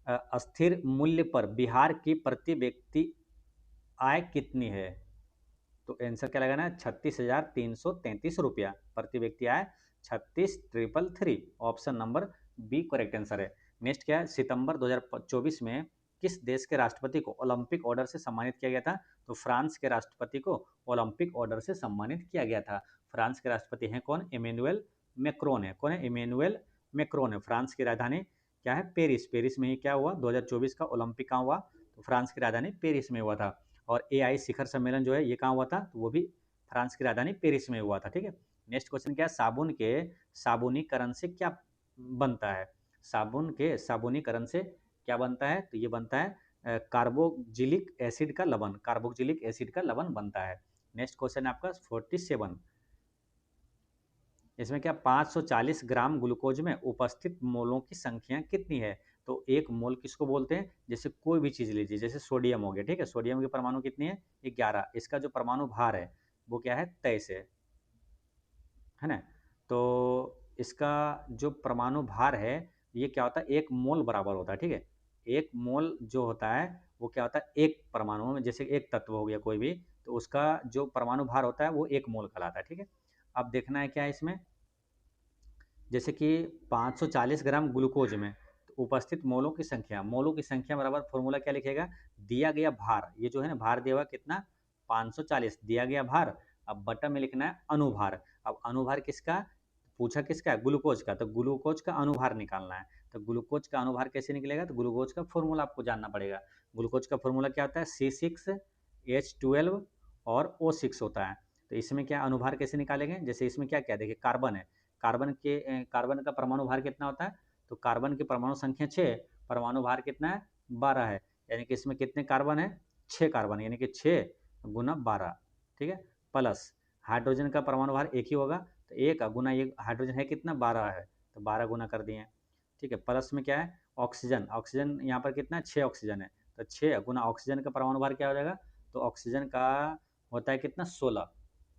अस्थिर मूल्य पर बिहार की प्रति व्यक्ति आय कितनी है? तो आंसर क्या लगाना है? 36,333 रुपया प्रति व्यक्ति आय, 36,333, option number B correct answer है। नेक्स्ट क्या है? सितंबर 2024 में किस देश के राष्ट्रपति को ओलंपिक ऑर्डर से सम्मानित किया गया था? तो फ्रांस के राष्ट्रपति को ओलंपिक ऑर्डर से सम्मानित किया गया था। फ्रांस के राष्ट्रपति हैं कौन? इमैनुअल मैक्रोन है। कौन है? इमैनुअल मैक्रोन है। फ्रांस की राजधानी क्या है? पेरिस। पेरिस में ही क्या हुआ? 2024 का ओलंपिक कहाँ हुआ? तो फ्रांस की राजधानी पेरिस में हुआ था। और एआई शिखर सम्मेलन जो है ये कहाँ हुआ था? तो वो भी फ्रांस की राजधानी पेरिस में हुआ था, ठीक है। नेक्स्ट क्वेश्चन क्या है? साबुन के साबुनीकरण से क्या बनता है? साबुन के साबुनीकरण से क्या बनता है? तो ये बनता है कार्बोक्जिलिक एसिड का लवण, कार्बोक्जिलिक एसिड का लवण बनता है। नेक्स्ट क्वेश्चन आपका 47, इसमें क्या 540 ग्राम ग्लूकोज में उपस्थित मोलों की संख्या कितनी है? तो एक मोल किसको बोलते हैं? जैसे कोई भी चीज़ लीजिए, जैसे सोडियम हो गया, ठीक है। सोडियम की परमाणु कितनी है? 11। इसका जो परमाणु भार है वो क्या है? 23 है ना। तो इसका जो परमाणु भार है ये क्या होता है? एक मोल बराबर होता है, ठीक है। एक मोल जो होता है वो क्या होता है? एक परमाणु में, जैसे एक तत्व हो गया कोई भी, तो उसका जो परमाणु भार होता है वो एक मोल कहलाता है, ठीक है। अब देखना है क्या है इसमें, जैसे कि 540 ग्राम ग्लूकोज में तो उपस्थित मोलों की संख्या, मोलों की संख्या बराबर फॉर्मूला क्या लिखेगा? दिया गया भार, ये जो है ना भार दिया हुआ कितना? 540 दिया गया भार। अब बटन में लिखना है अनुभार। अब अनुभार किसका पूछा? किसका है? ग्लूकोज का। तो ग्लूकोज का अनुभार निकालना है। तो ग्लूकोज का अनुभार कैसे निकलेगा? तो ग्लूकोज का फॉर्मूला आपको जानना पड़ेगा। ग्लूकोज का फॉर्मूला क्या होता है? C6H12 और O6 होता है। तो इसमें क्या अनुभार कैसे निकालेंगे? जैसे इसमें क्या क्या देखिए, कार्बन है, कार्बन का परमाणु भार कितना होता है? तो कार्बन की परमाणु संख्या 6, परमाणु भार कितना है? 12 है। यानी कि इसमें कितने कार्बन है? 6 कार्बन, यानी कि 6 गुना 12, ठीक है। प्लस हाइड्रोजन का परमाणु भार एक ही होगा, तो एक गुना ये हाइड्रोजन है कितना? 12 है, तो 12 गुना कर दिए, ठीक है। प्लस में क्या है? ऑक्सीजन, ऑक्सीजन यहाँ पर कितना है? 6 ऑक्सीजन है, तो 6 गुना ऑक्सीजन का परमाणु भार क्या हो जाएगा? तो ऑक्सीजन का होता है कितना? 16,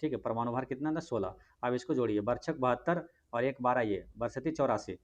ठीक है। परमाणु भार कितना था? 16। अब इसको जोड़िए, बरछक 72 और एक 12, ये बरसती 84,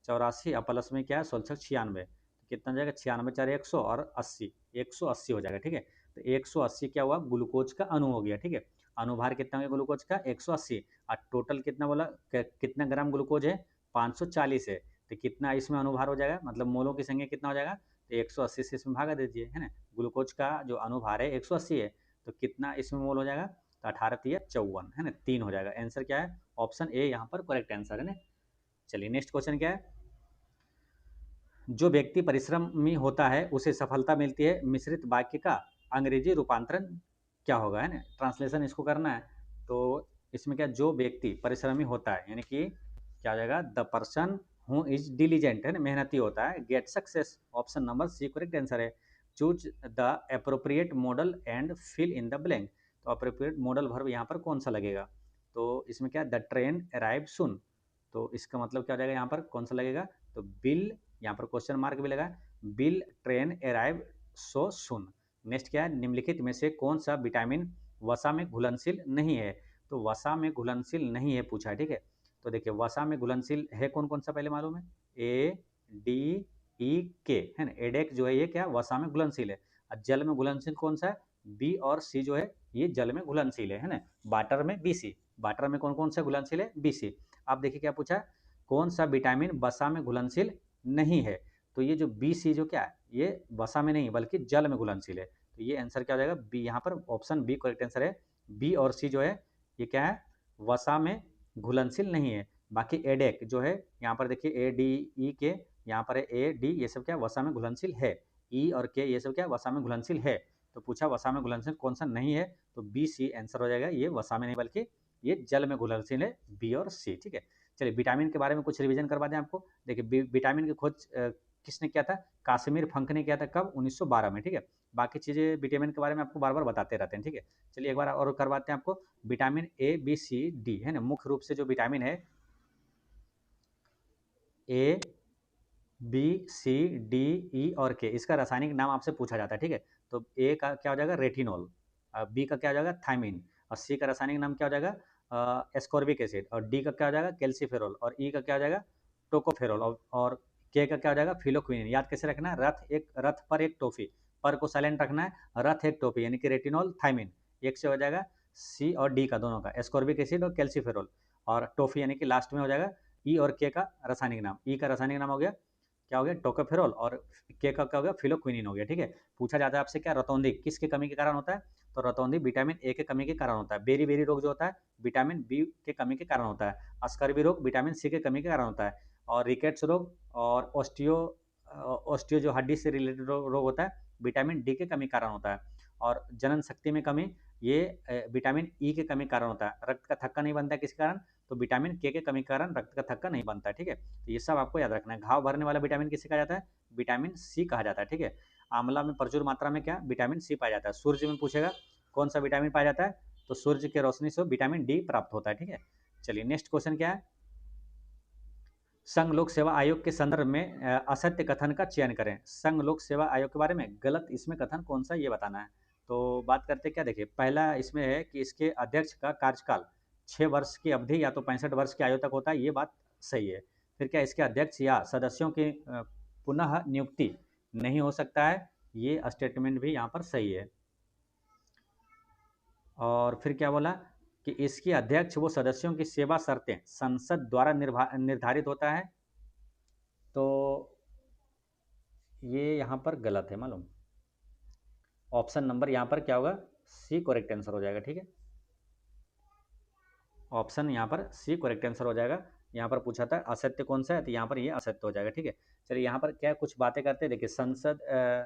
84 और प्लस में क्या है? 16 96, तो कितना हो जाएगा? 96 4 100 और 80, 180 हो जाएगा, ठीक है। तो 180 क्या हुआ? ग्लूकोज का अणु हो गया, ठीक है। अनुभार कितना हो गया ग्लूकोज का? 180। और टोटल कितना बोला? कितना ग्राम ग्लूकोज है? 540 है। तो कितना इसमें अनुभार हो जाएगा? मतलब मोलों की संख्या कितना हो जाएगा? तो 180 से इसमें भागा दीजिए, है ना। ग्लूकोज का जो अनुभार है 180 है, तो कितना इसमें मोल हो जाएगा? तो 18 तिया 54, है ना, 3 हो जाएगा। आंसर क्या है? ऑप्शन ए यहाँ पर करेक्ट आंसर है ना। चलिए नेक्स्ट क्वेश्चन क्या है? जो व्यक्ति परिश्रमी होता है उसे सफलता मिलती है, मिश्रित वाक्य का अंग्रेजी रूपांतरण क्या होगा, है ना। ट्रांसलेशन इसको करना है। तो इसमें क्या, जो व्यक्ति परिश्रमी होता है यानी कि क्या हो जाएगा? The person who is diligent, है ना, मेहनती होता है, get success, option number C correct answer है। Choose the appropriate modal and fill in the blank. तो अप्रोप्रिएट मॉडल वर्ब यहाँ पर कौन सा लगेगा? तो इसमें क्या, द ट्रेन अराइव सुन, तो इसका मतलब क्या हो जाएगा यहाँ पर? कौन सा लगेगा? तो बिल, यहाँ पर क्वेश्चन मार्क भी लगा, बिल ट्रेन अराइव सो सुन। नेक्स्ट क्या है? निम्नलिखित में से कौन सा विटामिन वसा में घुलनशील नहीं है? तो वसा में घुलनशील नहीं है पूछा है, ठीक है। तो देखिए वसा में घुलनशील है कौन कौन सा पहले मालूम है, ए डी ई के, है ना। एडेक जो है ये क्या वसा में घुलनशील है। और जल में घुलनशील कौन सा है, बी और सी जो है ये जल में घुलनशील है ना। वाटर में बी सी, वाटर में कौन कौन सा घुलनशील है, बी सी। आप देखिए क्या पूछा है, कौन सा विटामिन वसा में घुलनशील नहीं है। तो ये जो बी सी जो क्या है ये वसा में नहीं बल्कि जल में घुलनशील है। तो ये आंसर क्या हो जाएगा, बी। यहाँ पर ऑप्शन बी करेक्ट आंसर है। बी और सी जो है ये क्या है वसा में घुलनशील नहीं है। बाकी एडेक जो है यहाँ पर देखिए ए डी ई के, यहाँ पर ए डी ये सब क्या वसा में घुलनशील है। ई और के ये सब क्या वसा में घुलनशील है। तो पूछा वसा में घुलनशील कौन सा नहीं है, तो बी सी आंसर हो जाएगा। ये वसा में नहीं बल्कि ये जल में घुलनशील है, बी और सी, ठीक है। चलिए विटामिन के बारे में कुछ रिवीजन करवा दें आपको। देखिए विटामिन की खोज किसने किया था, काश्मीर फंक ने किया था, कब 1912 में, ठीक है। बाकी चीज़ें विटामिन के बारे में आपको बार बार बताते रहते हैं, ठीक है। चलिए एक बार और करवाते हैं आपको। Vitamin A B C D है ना, मुख्य रूप से जो विटामिन है ए बी सी डी ई और के, इसका रासायनिक नाम आपसे पूछा जाता है, ठीक है। तो ए का क्या हो जाएगा रेटिनॉल, बी का क्या हो जाएगा थायमिन, और सी का रासायनिक नाम क्या हो जाएगा एस्कॉर्बिक एसिड, और डी का क्या हो जाएगा कैल्सीफेरॉल, और ई का क्या हो जाएगा टोकोफेरॉल, और के का क्या हो जाएगा फिलोक्विनिन। याद कैसे रखना है, रथ पर एक टॉफी, पर को साइलेंट रखना है, रथ एक टॉफी यानी कि रेटिनॉल थायमिन, एक से हो जाएगा सी और डी का दोनों का एस्कॉर्बिक एसिड और कैल्सीफेरॉल, और टॉफी यानी कि लास्ट में हो जाएगा ई और के का रासायनिक नाम। ई का रासायनिक नाम हो गया क्या हो गया टोकोफेरॉल, और के का क्या हो गया फिलोक्विनिन हो गया, ठीक है। पूछा जाता है आपसे क्या रतौंधी किसके कमी के कारण होता है, तो रतौंधी विटामिन ए के कमी के कारण होता है। बेरी बेरी रोग जो होता है विटामिन बी के कमी के कारण होता है। स्कर्वी रोग विटामिन सी के कमी के कारण होता है। और रिकेट्स रोग और ऑस्टियो जो हड्डी से रिलेटेड रोग होता है विटामिन डी के कमी के कारण होता है। और जनन शक्ति में कमी ये विटामिन ई के कमी के कारण होता है। रक्त का थक्का नहीं बनता है किस कारण, तो विटामिन के कमी के कारण रक्त का थक्का नहीं बनता है, ठीक है। तो ये सब आपको याद रखना है। घाव भरने वाला विटामिन किसे कहा जाता है, विटामिन सी कहा जाता है, ठीक है। आंवला में प्रचुर मात्रा में क्या विटामिन सी पाया जाता है। सूर्य में पूछेगा कौन सा विटामिन पाया जाता है, तो सूर्य की रोशनी से विटामिन डी प्राप्त होता है, ठीक है। चलिए नेक्स्ट क्वेश्चन क्या है, संघ लोक सेवा आयोग के संदर्भ में असत्य कथन का चयन करें। संघ लोक सेवा आयोग के बारे में गलत इसमें कथन कौन सा ये बताना है। तो बात करते क्या, देखिए पहला इसमें है कि इसके अध्यक्ष का कार्यकाल 6 वर्ष की अवधि या तो 65 वर्ष की आयु तक होता है, ये बात सही है। फिर क्या इसके अध्यक्ष या सदस्यों की पुनः नियुक्ति नहीं हो सकता है, ये स्टेटमेंट भी यहाँ पर सही है। और फिर क्या बोला कि इसके अध्यक्ष वो सदस्यों की सेवा शर्तें संसद द्वारा निर्धारित होता है, तो ये यहाँ पर गलत है मालूम। ऑप्शन नंबर यहाँ पर क्या होगा, सी करेक्ट आंसर हो जाएगा, ठीक है। ऑप्शन यहाँ पर सी करेक्ट आंसर हो जाएगा। यहाँ पर पूछा था असत्य कौन सा है, तो यहाँ पर ये असत्य हो जाएगा, ठीक है। चलिए यहाँ पर क्या कुछ बातें करते हैं, देखिए संसद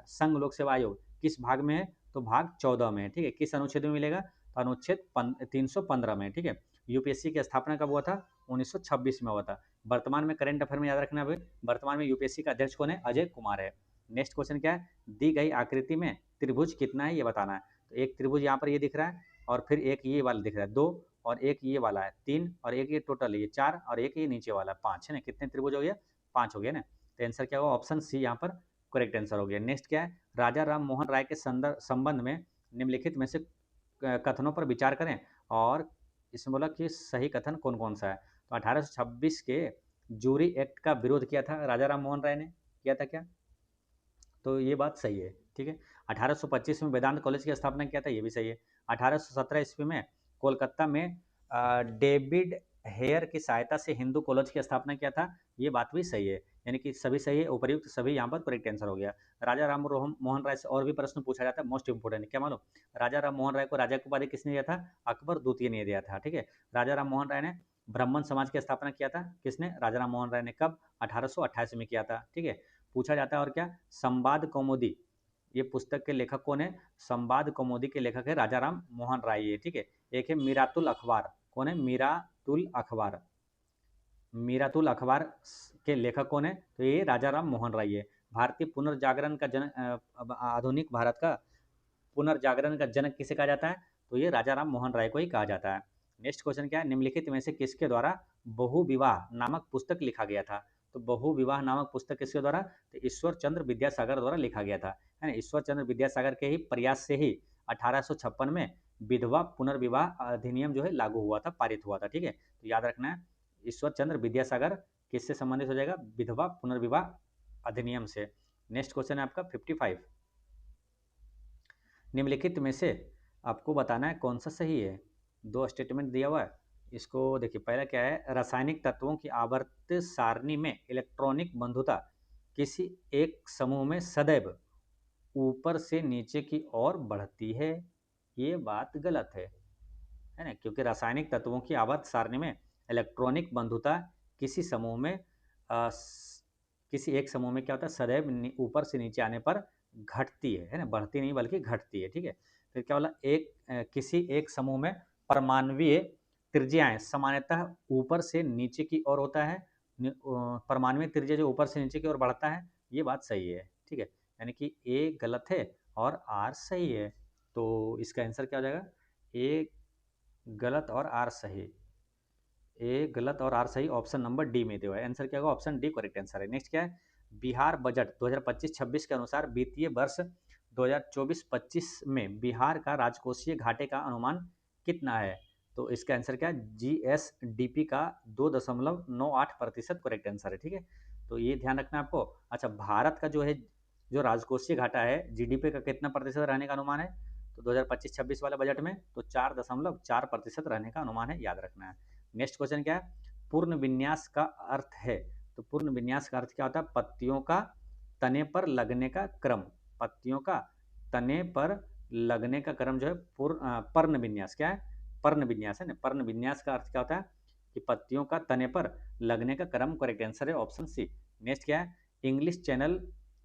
संघ लोक सेवा आयोग किस भाग में है, तो भाग 14 में है, ठीक है। किस अनुच्छेद में मिलेगा, तो अनुच्छेद 315 में, ठीक है। यूपीएससी की स्थापना कब हुआ था, 1926 में हुआ था। वर्तमान में करंट अफेयर में याद रखना है, वर्तमान में यूपीएससी का अध्यक्ष कौन है, अजय कुमार है। नेक्स्ट क्वेश्चन क्या है, दी गई आकृति में त्रिभुज कितना है ये बताना है। तो एक त्रिभुज यहाँ पर ये दिख रहा है, और फिर एक ये वाला दिख रहा है 2, और एक ये वाला है 3, और एक ये टोटल ये 4, और एक ये नीचे वाला 5 है ना। कितने त्रिभुज हो गया, 5 हो गया ना। तो आंसर क्या होगा, ऑप्शन सी यहाँ पर करेक्ट आंसर हो गया। नेक्स्ट क्या है, राजा राम मोहन राय के संबंध में निम्नलिखित में से कथनों पर विचार करें, और इसमें बोला कि सही कथन कौन कौन सा है। तो 1826 के जूरी एक्ट का विरोध किया था राजा राम मोहन राय ने, किया था क्या, तो ये बात सही है, ठीक है। 1825 में वेदांत कॉलेज की स्थापना किया था, ये भी सही है। 1817 ईस्वी में कोलकाता में डेविड हेयर की सहायता से हिंदू कॉलेज की स्थापना किया था, ये बात भी सही है। यानी कि सभी सही है, उपर्युक्त सभी यहाँ पर करेक्ट आंसर हो गया। राजा राम मोहन राय से और भी प्रश्न पूछा जाता है, मोस्ट इंपोर्टेंट क्या मालूम, राजा राम मोहन राय को राजा की उपाधि किसने दिया था, अकबर द्वितीय ने दिया था, ठीक है। राजा राम मोहन राय ने ब्राह्मण समाज की स्थापना किया था, किसने, राजा राम मोहन राय ने, कब, 1888 में किया था, ठीक है। पूछा जाता है और क्या, संवाद कौमुदी ये पुस्तक के लेखक कौन है, संवाद कौमुदी के लेखक है राजा राम मोहन राय, ये ठीक है। एक है मीरातुल अखबार, कौन है, मीरातुल अखबार, मीरातुल अखबार के लेखक कौन है, तो ये राजा राम मोहन राय है। भारतीय पुनर्जागरण का आधुनिक भारत का पुनर्जागरण का जनक किसे कहा जाता है, तो ये राजा राम मोहन राय को ही कहा जाता है। नेक्स्ट क्वेश्चन क्या है, निम्नलिखित में से किसके द्वारा बहु विवाह नामक पुस्तक लिखा गया था। तो बहु विवाह नामक पुस्तक किसके द्वारा, तो ईश्वर चंद्र विद्यासागर द्वारा लिखा गया था, है ना। ईश्वर चंद्र विद्यासागर के ही प्रयास से ही 1856 में विधवा पुनर्विवाह अधिनियम जो है लागू हुआ था, पारित हुआ था, ठीक है। तो याद रखना है, ईश्वर चंद्र विद्यासागर किससे संबंधित हो जाएगा, विधवा पुनर्विवाह अधिनियम से। नेक्स्ट क्वेश्चन है आपका 55। निम्नलिखित में से आपको बताना है कौन सा सही है। दो स्टेटमेंट दिया हुआ है, इसको देखिए। पहला क्या है, रासायनिक तत्वों की आवर्त सारणी में इलेक्ट्रॉनिक बंधुता किसी एक समूह में सदैव ऊपर से नीचे की ओर बढ़ती है। ये बात गलत है ना, क्योंकि रासायनिक तत्वों की आवर्त सारणी में इलेक्ट्रॉनिक बंधुता किसी समूह में किसी एक समूह में क्या होता है, सदैव ऊपर से नीचे आने पर घटती है ना, बढ़ती नहीं बल्कि घटती है, ठीक है। फिर क्या बोला, किसी एक समूह में परमाणुवीय त्रिज्याएं सामान्यतः ऊपर से नीचे की ओर होता है। परमाणुवीय त्रिज्या जो ऊपर से नीचे की ओर बढ़ता है, ये बात सही है, ठीक है। यानी कि ए गलत है और आर सही है। तो इसका आंसर क्या हो जाएगा, ए गलत और आर सही। ए गलत और आर सही, ऑप्शन नंबर डी में दिया है। आंसर क्या होगा, ऑप्शन डी करेक्ट आंसर है। नेक्स्ट क्या है, बिहार बजट 2025-26 के अनुसार वित्तीय वर्ष 2024-25 में बिहार का राजकोषीय घाटे का अनुमान कितना है। तो इसका आंसर क्या है, जीएसडीपी का 2.98% करेक्ट आंसर है, ठीक है। तो ये ध्यान रखना है आपको। अच्छा, भारत का जो है जो राजकोषीय घाटा है जीडीपी का कितना प्रतिशत रहने का अनुमान है, तो 2025-26 वाले बजट में तो 4.4% रहने का अनुमान है, याद रखना है। नेक्स्ट क्वेश्चन क्या है, पूर्ण विन्यास का अर्थ है। तो पूर्ण विन्यास का अर्थ क्या होता है, पत्तियों का तने पर लगने का क्रम। पत्तियों का तने पर लगने का क्रम जो है पर्ण विन्यास। क्या है, पर्ण विन्यास है ना। पर्ण विन्यास का अर्थ क्या होता है कि पत्तियों का तने पर लगने का क्रम, करेक्ट आंसर है ऑप्शन सी। नेक्स्ट क्या है, इंग्लिश चैनल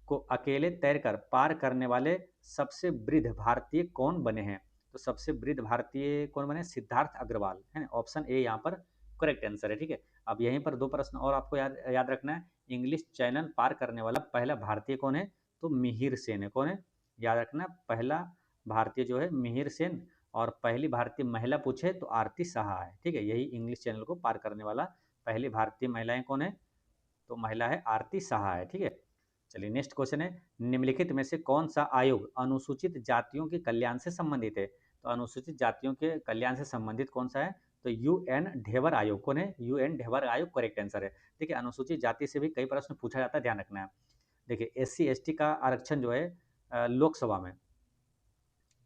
को अकेले तैरकर पार करने वाले सबसे वृद्ध भारतीय कौन बने हैं। तो सबसे वृद्ध भारतीय कौन बने, सिद्धार्थ अग्रवाल है ना, ऑप्शन ए यहाँ पर करेक्ट आंसर है, ठीक है। अब यहीं पर दो प्रश्न और आपको याद रखना है। इंग्लिश चैनल पार करने वाला पहला भारतीय कौन है, तो मिहिर सेन है। कौन है, याद रखना, पहला भारतीय जो है मिहिर सेन। और पहली भारतीय महिला पूछे तो आरती साहा है, ठीक है। यही इंग्लिश चैनल को पार करने वाला पहली भारतीय महिलाएं कौन है, तो महिला है आरती साहा है, ठीक है। चलिए नेक्स्ट क्वेश्चन है, निम्नलिखित में से कौन सा आयोग अनुसूचित जातियों के कल्याण से संबंधित है। तो अनुसूचित जातियों के कल्याण से संबंधित कौन सा है, तो यूएन ढेबर आयोग। कौन है, यूएन ढेबर आयोग करेक्ट आंसर है। देखिए, अनुसूचित जाति से भी कई प्रश्न पूछा जाता है, ध्यान रखना है। देखिए, एससी एसटी का आरक्षण जो है लोकसभा में,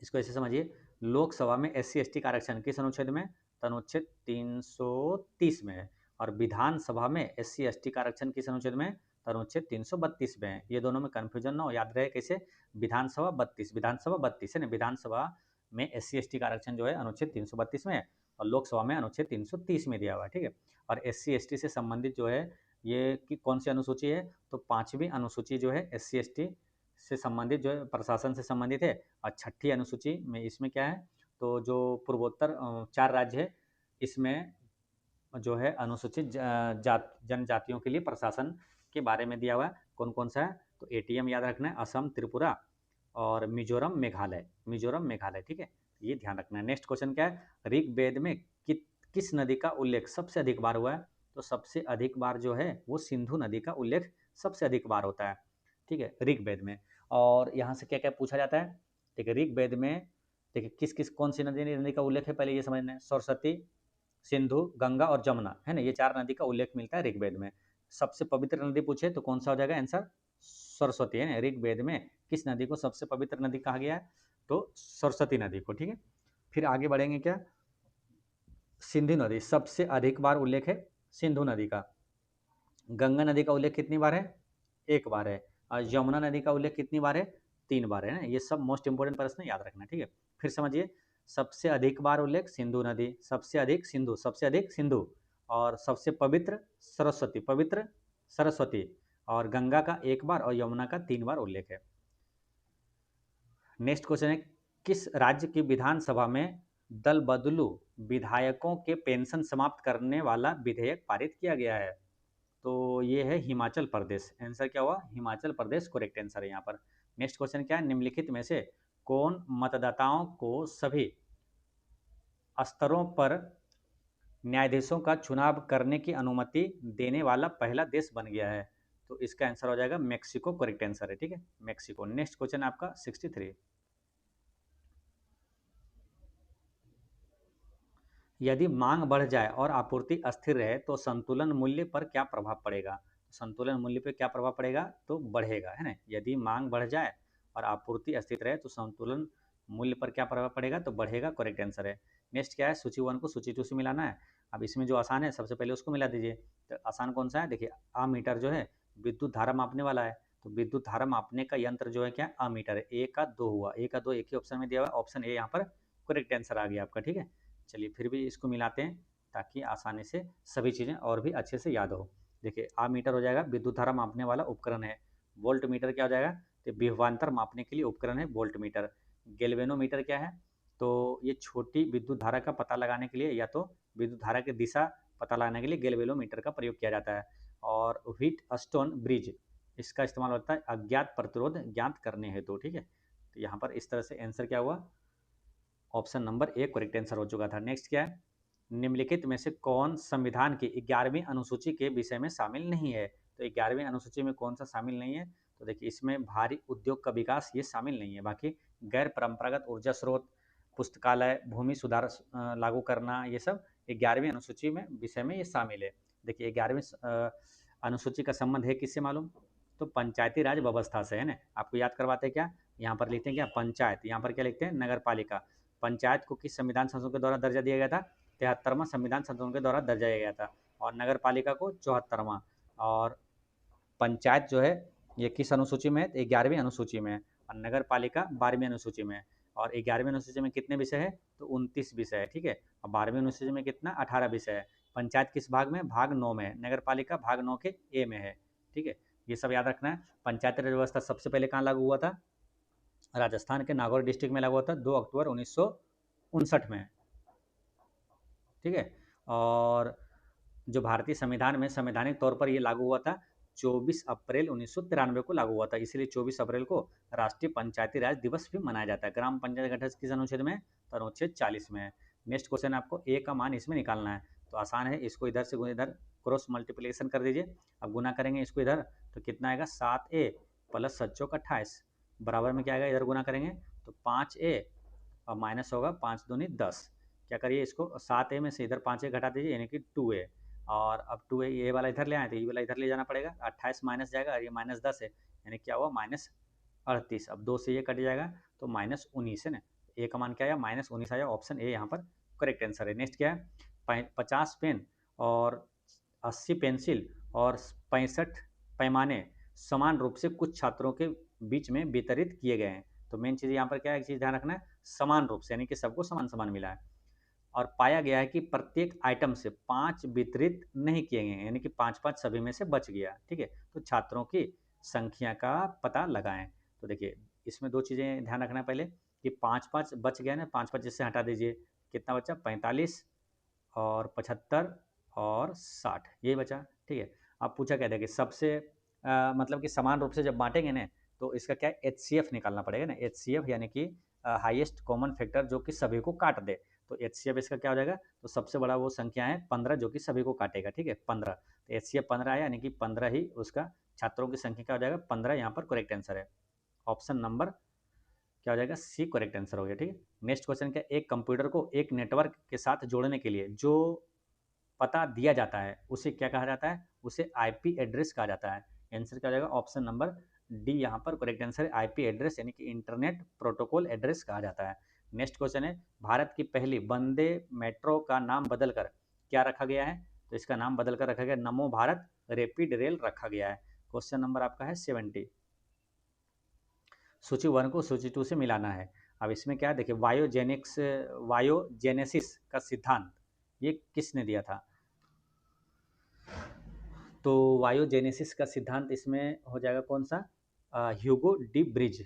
इसको ऐसे समझिए, लोकसभा में एससी एसटी का आरक्षण किस अनुच्छेद में, तो अनुच्छेद 330 में है। और विधानसभा में एससी एसटी का आरक्षण किस अनुच्छेद में, तो अनुच्छेद 332 में है। ये दोनों में कंफ्यूजन ना हो, याद रहे कैसे, विधानसभा 32 है ना। विधानसभा में एससी एसटी का आरक्षण जो है अनुच्छेद 332 में है, और लोकसभा में अनुच्छेद 330 में दिया हुआ है, ठीक है। और एससी एसटी से संबंधित जो है ये कि कौन सी अनुसूची है, तो 5वीं अनुसूची जो है एससी एसटी से संबंधित जो है प्रशासन से संबंधित है। और छठी अनुसूची में इसमें क्या है, तो जो पूर्वोत्तर 4 राज्य है, इसमें जो है अनुसूचित जनजातियों के लिए प्रशासन के बारे में दिया हुआ है। कौन कौन सा है, तो एटीएम याद रखना है, असम, त्रिपुरा और मिजोरम, मेघालय, ठीक है। ये ध्यान रखना है। नेक्स्ट क्वेश्चन क्या है, ऋग्वेद में किस नदी का उल्लेख सबसे अधिक बार हुआ है। तो सबसे अधिक बार जो है वो सिंधु नदी का उल्लेख सबसे अधिक बार होता है, ठीक है, ऋग्वेद में। और यहाँ से क्या क्या पूछा जाता है, देखिए ऋग्वेद में देखिए किस किस कौन सी नदी का उल्लेख है, पहले ये समझना है। सरस्वती, सिंधु, गंगा और जमुना है ना, ये 4 नदी का उल्लेख मिलता है ऋग्वेद में। सबसे पवित्र नदी पूछे तो कौन सा हो जाएगा आंसर, सरस्वती है ना। ऋग्वेद में किस नदी को सबसे पवित्र नदी कहा गया है, तो सरस्वती नदी को, ठीक है। फिर आगे बढ़ेंगे, क्या, सिंधु नदी सबसे अधिक बार उल्लेख है सिंधु नदी का। गंगा नदी का उल्लेख कितनी बार है, 1 बार है। और यमुना नदी का उल्लेख कितनी बार है, 3 बार है ना। ये सब मोस्ट इंपोर्टेंट प्रश्न याद रखना, ठीक है। फिर समझिए, सबसे अधिक बार उल्लेख सिंधु नदी, सबसे अधिक सिंधु, और सबसे पवित्र सरस्वती, और गंगा का 1 बार और यमुना का 3 बार उल्लेख है। नेक्स्ट क्वेश्चन है, किस राज्य की विधानसभा में दल बदलू विधायकों के पेंशन समाप्त करने वाला विधेयक पारित किया गया है। तो ये है हिमाचल प्रदेश। आंसर क्या हुआ, हिमाचल प्रदेश करेक्ट आंसर है यहाँ पर। नेक्स्ट क्वेश्चन क्या है, निम्नलिखित में से कौन मतदाताओं को सभी स्तरों पर न्यायाधीशों का चुनाव करने की अनुमति देने वाला पहला देश बन गया है। तो इसका आंसर हो जाएगा मेक्सिको, करेक्ट आंसर है, ठीक है, मेक्सिको। नेक्स्ट क्वेश्चन आपका 63। यदि मांग बढ़ जाए और आपूर्ति अस्थिर रहे तो संतुलन मूल्य पर क्या प्रभाव पड़ेगा? संतुलन मूल्य पे क्या प्रभाव पड़ेगा? तो बढ़ेगा, है ना। यदि मांग बढ़ जाए और आपूर्ति अस्थिर रहे तो संतुलन मूल्य पर क्या प्रभाव पड़ेगा? तो बढ़ेगा, करेक्ट आंसर है। नेक्स्ट क्या है, सूची 1 को सूची 2 से मिलाना है। अब इसमें जो आसान है सबसे पहले उसको मिला दीजिए। तो आसान कौन सा है? देखिए, अमीटर जो है विद्युत धारा मापने वाला है, तो विद्युत धारा मापने का यंत्र जो है क्या? अमीटर है। ए का 2 हुआ, ए का 2 एक ही ऑप्शन में दिया हुआ, ऑप्शन ए यहाँ पर करेक्ट आंसर आ गया आपका, ठीक है। चलिए फिर भी इसको मिलाते हैं ताकि आसानी से सभी चीज़ें और भी अच्छे से याद हो। देखिए, मीटर हो जाएगा विद्युत धारा मापने वाला उपकरण है। वोल्ट मीटर क्या हो जाएगा? तो विभवांतर मापने के लिए उपकरण है वोल्ट मीटर। गैल्वेनोमीटर क्या है? तो ये छोटी विद्युत धारा का पता लगाने के लिए या तो विद्युत धारा की दिशा पता लगाने के लिए गैल्वेनोमीटर का प्रयोग किया जाता है। और व्हीट स्टोन ब्रिज, इसका इस्तेमाल होता है अज्ञात प्रतिरोध ज्ञात करने हेतु, ठीक है। तो यहाँ पर इस तरह से आंसर क्या हुआ? Option number A correct answer हो चुका था। नेक्स्ट क्या है, निम्नलिखित में से कौन संविधान की 11वीं अनुसूची के विषय में शामिल नहीं है? तो 11वीं अनुसूची में कौन सा शामिल नहीं है? तो देखिए, इसमें भारी उद्योग का विकास ये शामिल नहीं है। बाकी गैर परंपरागत ऊर्जा स्रोत, पुस्तकालय, भूमि सुधार लागू करना, ये सब 11वीं अनुसूची में विषय में ये शामिल है। देखिए, 11वीं अनुसूची का संबंध है किससे मालूम? तो पंचायती राज व्यवस्था से, है ना। आपको याद करवाते हैं क्या? यहाँ पर लिखते हैं क्या? पंचायत। यहाँ पर क्या लिखते हैं? नगर पालिका। पंचायत को किस संविधान संशोधन के द्वारा दर्जा दिया गया था? 73वां संविधान संशोधन के द्वारा दर्जा दिया गया था। और नगर पालिका को 74वां। और पंचायत जो है ये किस अनुसूची में है? 11वीं अनुसूची में है। और नगर पालिका 12वीं अनुसूची में है। और 11वीं अनुसूची में कितने विषय है? तो 29 विषय है, ठीक है। और 12वीं अनुसूची में कितना? 18 विषय है। पंचायत किस भाग में? भाग 9 में है। नगर पालिका भाग 9 के ए में है, ठीक है। ये सब याद रखना है। पंचायती राज व्यवस्था सबसे पहले कहाँ लागू हुआ था? राजस्थान के नागौर डिस्ट्रिक्ट में लागू हुआ था 2 अक्टूबर 1959 में, ठीक है। और जो भारतीय संविधान में संवैधानिक तौर पर ये लागू हुआ था 24 अप्रैल 1993 को लागू हुआ था। इसलिए 24 अप्रैल को राष्ट्रीय पंचायती राज दिवस भी मनाया जाता है। ग्राम पंचायत गठन किस अनुच्छेद में? तो अनुच्छेद 40 में है। नेक्स्ट क्वेश्चन आपको ए का मान इसमें निकालना है। तो आसान है, इसको इधर से इधर क्रॉस मल्टीप्लिकेशन कर दीजिए। अब गुना करेंगे इसको इधर तो कितना आएगा? 7a प्लस 7 चौक 28 बराबर में क्या आएगा? इधर गुना करेंगे तो 5a और माइनस होगा 5 दूनी 10। क्या करिए, इसको 7a में से इधर 5a घटा दीजिए यानी कि 2a। और अब 2a ये वाला इधर ले आए तो ये वाला इधर ले जाना पड़ेगा। 28 माइनस जाएगा और ये माइनस 10 है, यानी क्या हुआ? माइनस 38। अब 2 से ये कट जाएगा तो माइनस 19 है ना। ए का मान क्या आया? माइनस 19 आया। ऑप्शन ए यहाँ पर करेक्ट आंसर है। नेक्स्ट क्या है? 50 पेन और 80 पेंसिल और 65 पैमाने समान रूप से कुछ छात्रों के बीच में वितरित किए गए हैं। तो मेन चीज़ यहाँ पर क्या है? एक चीज़ ध्यान रखना है, समान रूप से, यानी कि सबको समान समान मिला है। और पाया गया है कि प्रत्येक आइटम से 5 वितरित नहीं किए गए हैं, यानी कि 5-5 सभी में से बच गया, ठीक है। तो छात्रों की संख्या का पता लगाएं। तो देखिए, इसमें 2 चीज़ें ध्यान रखना है पहले कि 5-5 बच गया ना, 5-5 जिससे हटा दीजिए, कितना बचा? 45 और 75 और 60, यही बचा, ठीक है। अब पूछा क्या था कि सबसे मतलब कि समान रूप से जब बांटेंगे ना तो इसका क्या है? एचसीएफ निकालना पड़ेगा ना। एचसीएफ यानी कि हाईएस्ट कॉमन फैक्टर जो कि सभी को काट दे। तो एचसीएफ इसका क्या हो जाएगा? तो सबसे बड़ा वो संख्या है 15 जो कि सभी को काटेगा, ठीक है, 15। तो एचसीएफ 15 आया, यानी कि 15 ही उसका छात्रों की संख्या क्या हो जाएगा? 15 यहाँ पर करेक्ट आंसर है। ऑप्शन नंबर क्या हो जाएगा? सी करेक्ट आंसर हो गया, ठीक है। नेक्स्ट क्वेश्चन क्या? एक कंप्यूटर को एक नेटवर्क के साथ जोड़ने के लिए जो पता दिया जाता है उसे क्या कहा जाता है? उसे आईपी एड्रेस कहा जाता है। आंसर क्या हो जाएगा? ऑप्शन नंबर डी यहाँ पर करेक्ट आंसर है। आईपी एड्रेस यानी कि इंटरनेट प्रोटोकॉल एड्रेस कहा जाता है। नेक्स्ट क्वेश्चन है, भारत की पहली वंदे मेट्रो का नाम बदलकर क्या रखा गया है? तो इसका नाम बदलकर रखा गया नमो भारत रैपिड रेल रखा गया है। क्वेश्चन नंबर आपका है 70। सूची 1 को सूची 2 से मिलाना है। अब इसमें क्या है? देखिए, वायोजेनेसिस का सिद्धांत ये किसने दिया था? तो वायोजेनेसिस का सिद्धांत इसमें हो जाएगा कौन सा? Hugo de bridge.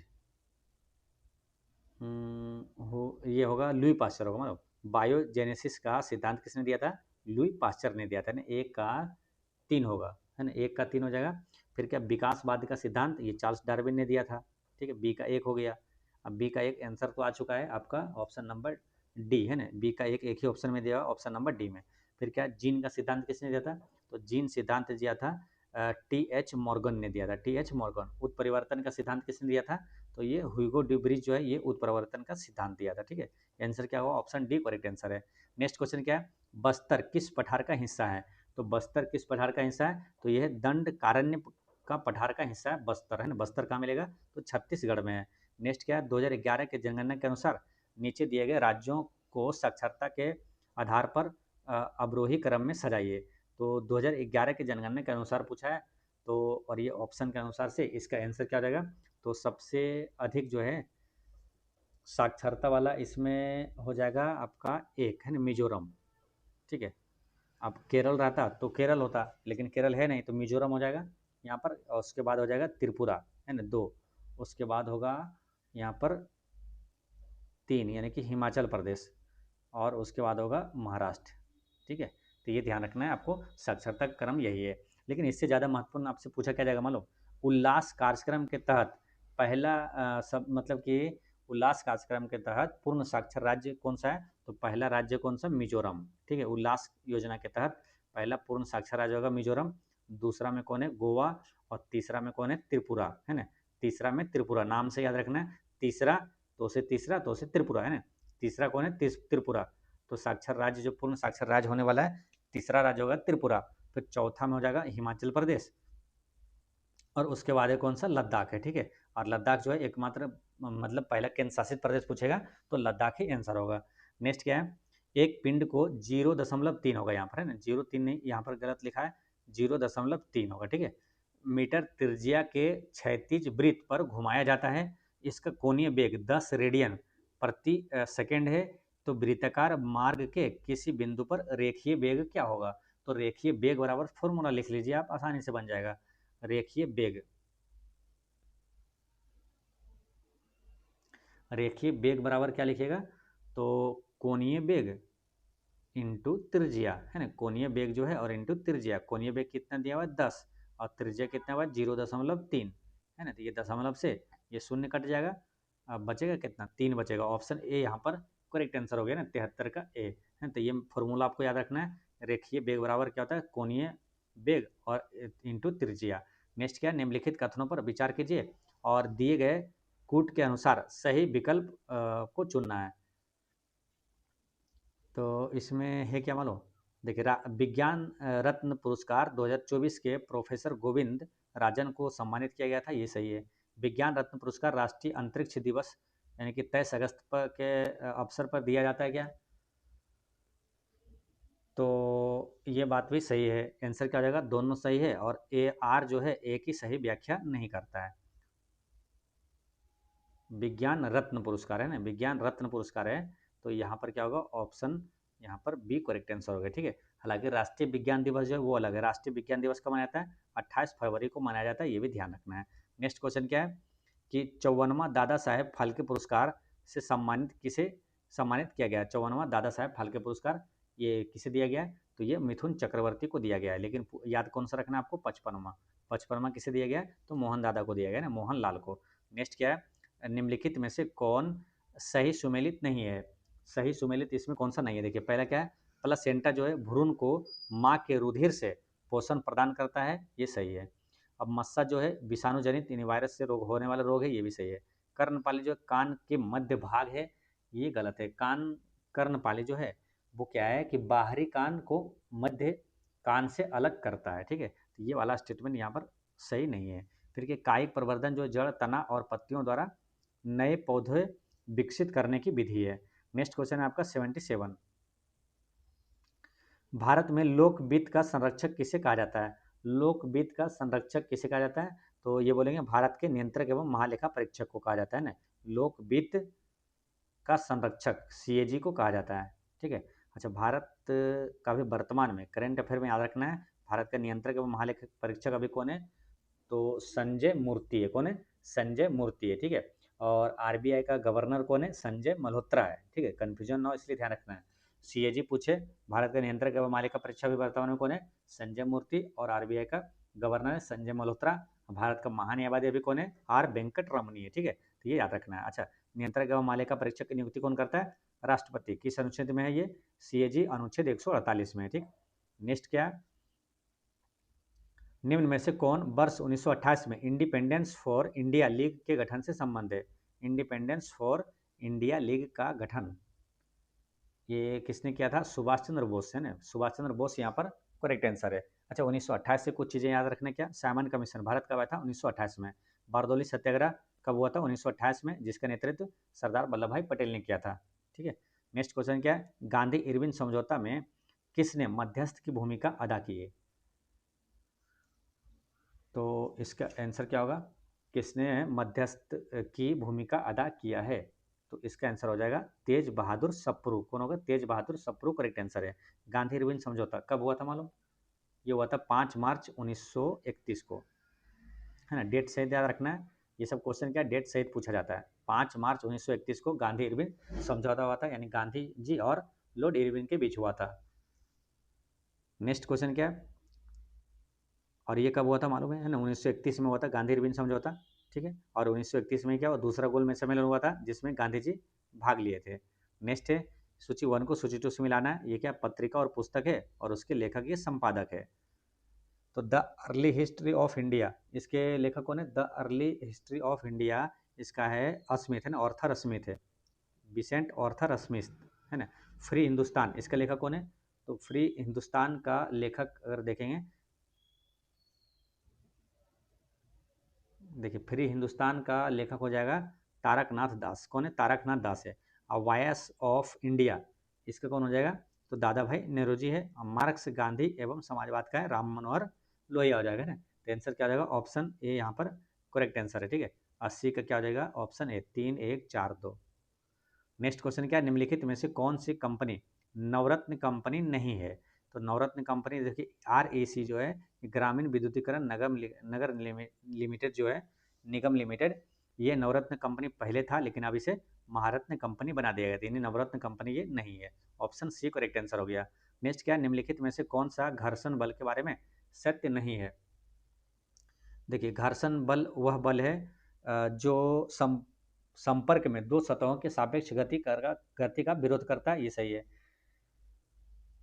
ये होगा लुई पास्चर होगा। मतलब बायोजेनेसिस का सिद्धांत किसने दिया था? लुई पास्चर ने दिया था ना। एक का 3 होगा, है ना, एक का 3 हो जाएगा। फिर क्या? विकासवाद का सिद्धांत ये चार्ल्स डार्विन ने दिया था, ठीक है। बी का 1 हो गया। अब बी का 1 आंसर तो आ चुका है आपका ऑप्शन नंबर डी, है ना। बी का एक ही ऑप्शन में दिया ऑप्शन नंबर डी में। फिर क्या? जीन का सिद्धांत किसने दिया था? तो जीन सिद्धांत दिया था टी एच मॉर्गन ने दिया था। T H Morgan. उत्परिवर्तन का सिद्धांत किसने दिया था? तो ये ह्यूगो ड्यूब्रिज जो है ये उत्परिवर्तन का सिद्धांत दिया था, ठीक है। आंसर क्या होगा, ऑप्शन डी करेक्ट आंसर है। नेक्स्ट क्वेश्चन क्या है, बस्तर किस पठार का हिस्सा है? तो बस्तर किस पठार का हिस्सा है? तो यह दंडकारण्य का पठार का हिस्सा है बस्तर, है ना। बस्तर कहाँ मिलेगा? तो छत्तीसगढ़ में है। नेक्स्ट क्या है, 2011 के जनगणना के अनुसार नीचे दिए गए राज्यों को साक्षरता के आधार पर अवरोही क्रम में सजाइए। तो 2011 के जनगणना के अनुसार पूछा है, तो और ये ऑप्शन के अनुसार से इसका आंसर क्या हो जाएगा? तो सबसे अधिक जो है साक्षरता वाला इसमें हो जाएगा आपका एक, है ना, मिजोरम, ठीक है। अब केरल रहता तो केरल होता, लेकिन केरल है नहीं तो मिजोरम हो जाएगा यहाँ पर। और उसके बाद हो जाएगा त्रिपुरा, है ना, 2। उसके बाद होगा यहाँ पर 3, यानी कि हिमाचल प्रदेश। और उसके बाद होगा महाराष्ट्र, ठीक है। तो ये ध्यान रखना है आपको, साक्षरता क्रम यही है। लेकिन इससे ज़्यादा महत्वपूर्ण आपसे पूछा क्या जाएगा, मान लो उल्लास कार्यक्रम के तहत पहला सब मतलब कि उल्लास कार्यक्रम के तहत पूर्ण साक्षर राज्य कौन सा है? तो पहला राज्य कौन सा? मिजोरम, ठीक है। उल्लास योजना के तहत पहला पूर्ण साक्षर राज्य होगा मिजोरम। दूसरा में कौन है? गोवा। और तीसरा में कौन है? त्रिपुरा, है ना। तीसरा में त्रिपुरा, नाम से याद रखना है। तीसरा तो से तीसरा तो से त्रिपुरा, है ना। तीसरा कौन है? त्रिपुरा। तो साक्षर राज्य जो पूर्ण साक्षर राज्य होने वाला है, तीसरा राज्य होगा त्रिपुरा। फिर चौथा में हो जाएगा हिमाचल प्रदेश। और उसके बाद है कौन सा? लद्दाख है, ठीक है। और लद्दाख जो है एकमात्र मतलब पहला केंद्र शासित प्रदेश पूछेगा तो लद्दाख ही आंसर होगा। नेक्स्ट क्या है, एक पिंड को 0.3 होगा यहाँ पर, है ना। 0.3 नहीं, यहाँ पर गलत लिखा है, 0.3 होगा, ठीक है। मीटर त्रिज्या के क्षैतिज वृत्त पर घुमाया जाता है। इसका कोणीय वेग 10 रेडियन प्रति सेकेंड है। तो वृत्ताकार मार्ग के किसी बिंदु पर रेखीय वेग क्या होगा? तो रेखीय वेग बराबर फॉर्मूला लिख लीजिए आप, आसानी से बन जाएगा। रेखीय वेग, रेखीय वेग बराबर क्या लिखिएगा? तो कोणीय वेग इंटू त्रिज्या, है ना। कोणीय वेग जो है और इंटू त्रिज्या। कोणीय वेग कितना दिया हुआ है? 10। और त्रिज्या कितना हुआ? 0.3, है ना। तो ये दशमलव से ये शून्य कट जाएगा। अब बचेगा कितना? 3 बचेगा। ऑप्शन ए यहाँ पर करेक्ट आंसर हो गया ना, 73 का ए, है। तो ये फॉर्मूला आपको याद रखना है। रेखीय वेग बराबर क्या होता है? कोणीय वेग और इंटू त्रिज्या। नेक्स्ट क्या है, निम्नलिखित कथनों पर विचार कीजिए और दिए गए कूट के अनुसार सही विकल्प को चुनना है। तो इसमें है क्या मालूम? देखिए, विज्ञान रत्न पुरस्कार 2024 के प्रोफेसर गोविंद राजन को सम्मानित किया गया था, ये सही है। विज्ञान रत्न पुरस्कार राष्ट्रीय अंतरिक्ष दिवस यानी कि 23 अगस्त पर के अवसर पर दिया जाता है क्या? तो ये बात भी सही है। आंसर क्या हो जाएगा? दोनों सही है। और ए आर जो है एक ही सही व्याख्या नहीं करता है। विज्ञान रत्न पुरस्कार है ना, विज्ञान रत्न पुरस्कार है। तो यहाँ पर क्या होगा? ऑप्शन यहाँ पर बी करेक्ट आंसर होगा, ठीक है। हालांकि राष्ट्रीय विज्ञान दिवस जो है वो अलग है। राष्ट्रीय विज्ञान दिवस कब मनाया जाता है? 28 फरवरी को मनाया जाता है, ये भी ध्यान रखना है। नेक्स्ट क्वेश्चन क्या है कि 54वां दादा साहेब फाल्के पुरस्कार से सम्मानित किया गया है। 54वां दादा साहेब फाल्के पुरस्कार ये किसे दिया गया है? तो ये मिथुन चक्रवर्ती को दिया गया है। लेकिन याद कौन सा रखना है आपको? 55वां। 55वां किसे दिया गया है? तो मोहन दादा को दिया गया है ना, मोहन लाल को। नेक्स्ट क्या है, निम्नलिखित में से कौन सही सुमेलित नहीं है? सही सुमेलित इसमें कौन सा नहीं है? देखिए, पहला क्या है, प्लासेंटा जो है भ्रूण को माँ के रुधिर से पोषण प्रदान करता है, ये सही है। अब मस्सा जो है विषाणु जनित यानी वायरस से रोग होने वाला रोग है, ये भी सही है। कर्णपाली जो कान के मध्य भाग है, ये गलत है। कर्णपाली जो है वो क्या है कि बाहरी कान को मध्य कान से अलग करता है, ठीक है। तो ये वाला स्टेटमेंट यहाँ पर सही नहीं है। फिर के कायिक प्रवर्धन जो जड़, तना और पत्तियों द्वारा नए पौधे विकसित करने की विधि है। नेक्स्ट क्वेश्चन है आपका 77। भारत में लोकवित्त का संरक्षक किसे कहा जाता है? लोकवित्त का संरक्षक किसे कहा जाता है? तो ये बोलेंगे भारत के नियंत्रक एवं महालेखा परीक्षक को कहा जाता है ना। लोकवित्त का संरक्षक सीएजी को कहा जाता है, ठीक है। अच्छा, भारत का भी वर्तमान में करंट अफेयर में याद रखना है, भारत का नियंत्रक एवं महालेखा परीक्षक अभी कौन है? तो संजय मूर्ति है। कौन है? संजय मूर्ति है, ठीक है। और आरबीआई का गवर्नर कौन है? संजय मल्होत्रा है, ठीक है। कंफ्यूजन ना हो इसलिए ध्यान रखना है। सीएजी पूछे, भारत का नियंत्रक एवं मालिका परीक्षा भी वर्तमान में कौन है? संजय मूर्ति। और आरबीआई का गवर्नर है संजय मल्होत्रा। भारत का महान्यायवादी अभी कौन है? आर वेंकट रमनी है, ठीक है। तो ये याद रखना है। अच्छा, नियंत्रक एवं मालिका परीक्षक की नियुक्ति कौन करता है? राष्ट्रपति। किस अनुच्छेद में है ये? सीएजी अनुच्छेद 148 में है, ठीक। नेक्स्ट क्या है, निम्न में से कौन वर्ष 1928 में इंडिपेंडेंस फॉर इंडिया लीग के गठन से संबंध है? इंडिपेंडेंस फॉर इंडिया लीग का गठन ये किसने किया था? सुभाष चंद्र बोस है ना, सुभाष चंद्र बोस यहाँ पर करेक्ट आंसर है। अच्छा 1928 से कुछ चीज़ें याद रखने क्या, साइमन कमीशन भारत कब आया था? 1928 में। बारदौली सत्याग्रह कब हुआ था? 1928 में, जिसका नेतृत्व सरदार वल्लभ भाई पटेल ने किया था। ठीक है, नेक्स्ट क्वेश्चन क्या है? गांधी इरविन समझौता में किसने मध्यस्थ की भूमिका अदा की है? तो इसका आंसर क्या होगा? किसने मध्यस्थ की भूमिका अदा किया है? तो इसका आंसर हो जाएगा तेज बहादुर सप्रू। कौन होगा? तेज बहादुर सप्रू करेक्ट आंसर है। गांधी इरविन समझौता कब हुआ था मालूम? ये हुआ था 5 मार्च 1931 को, है ना। डेट सहित याद रखना है, ये सब क्वेश्चन क्या डेट सहित पूछा जाता है। 5 मार्च 1931 को गांधी इरविन समझौता हुआ था, यानी गांधी जी और लॉर्ड इरविन के बीच हुआ था। नेक्स्ट क्वेश्चन क्या है? और ये कब हुआ था मालूम है ना? 1931 में हुआ था गांधी इरविन समझौता। ठीक है, और 1931 में क्या हुआ? दूसरा गोल में सम्मेलन हुआ था जिसमें गांधी जी भाग लिए थे। नेक्स्ट है सूची 1 को सूची 2 से मिलाना है। ये क्या पत्रिका और पुस्तक है और उसके लेखक ये संपादक है। तो the early history of India, इसके लेखक कौन है? The early history of India, इसका है स्मिथ, है ना, ऑर्थर स्मिथ है, विसेंट ऑर्थर स्मिथ, है ना। फ्री हिंदुस्तान, इसका लेखक कौन है? तो फ्री हिंदुस्तान का लेखक अगर देखेंगे, देखिए फ्री हिंदुस्तान का लेखक हो जाएगा तारकनाथ दास। कौन है? तारकनाथ दास है। और वॉयस ऑफ इंडिया, इसका कौन हो जाएगा? तो दादा भाई नेहरू जी है। और मार्क्स गांधी एवं समाजवाद का है राम मनोहर लोहिया हो जाएगा ना। तो आंसर क्या हो जाएगा? ऑप्शन ए यहाँ पर करेक्ट आंसर है। ठीक है, 80 का क्या हो जाएगा? Option A 3 1 4 2। नेक्स्ट क्वेश्चन क्या है? निम्नलिखित में से कौन सी कंपनी नवरत्न कंपनी नहीं है? तो नवरत्न कंपनी देखिए RAC जो है ग्रामीण विद्युतीकरण नगर लिमिटेड जो है, निगम लिमिटेड, ये नवरत्न कंपनी पहले था लेकिन अब इसे महारत्न कंपनी बना दिया गया था, यानी नवरत्न कंपनी ये नहीं है। ऑप्शन सी करेक्ट आंसर हो गया। नेक्स्ट क्या है? निम्नलिखित में से कौन सा घर्षण बल के बारे में सत्य नहीं है? देखिए घर्षण बल वह बल है जो संपर्क में दो सतहों के सापेक्ष गति का विरोध करता है, ये सही है।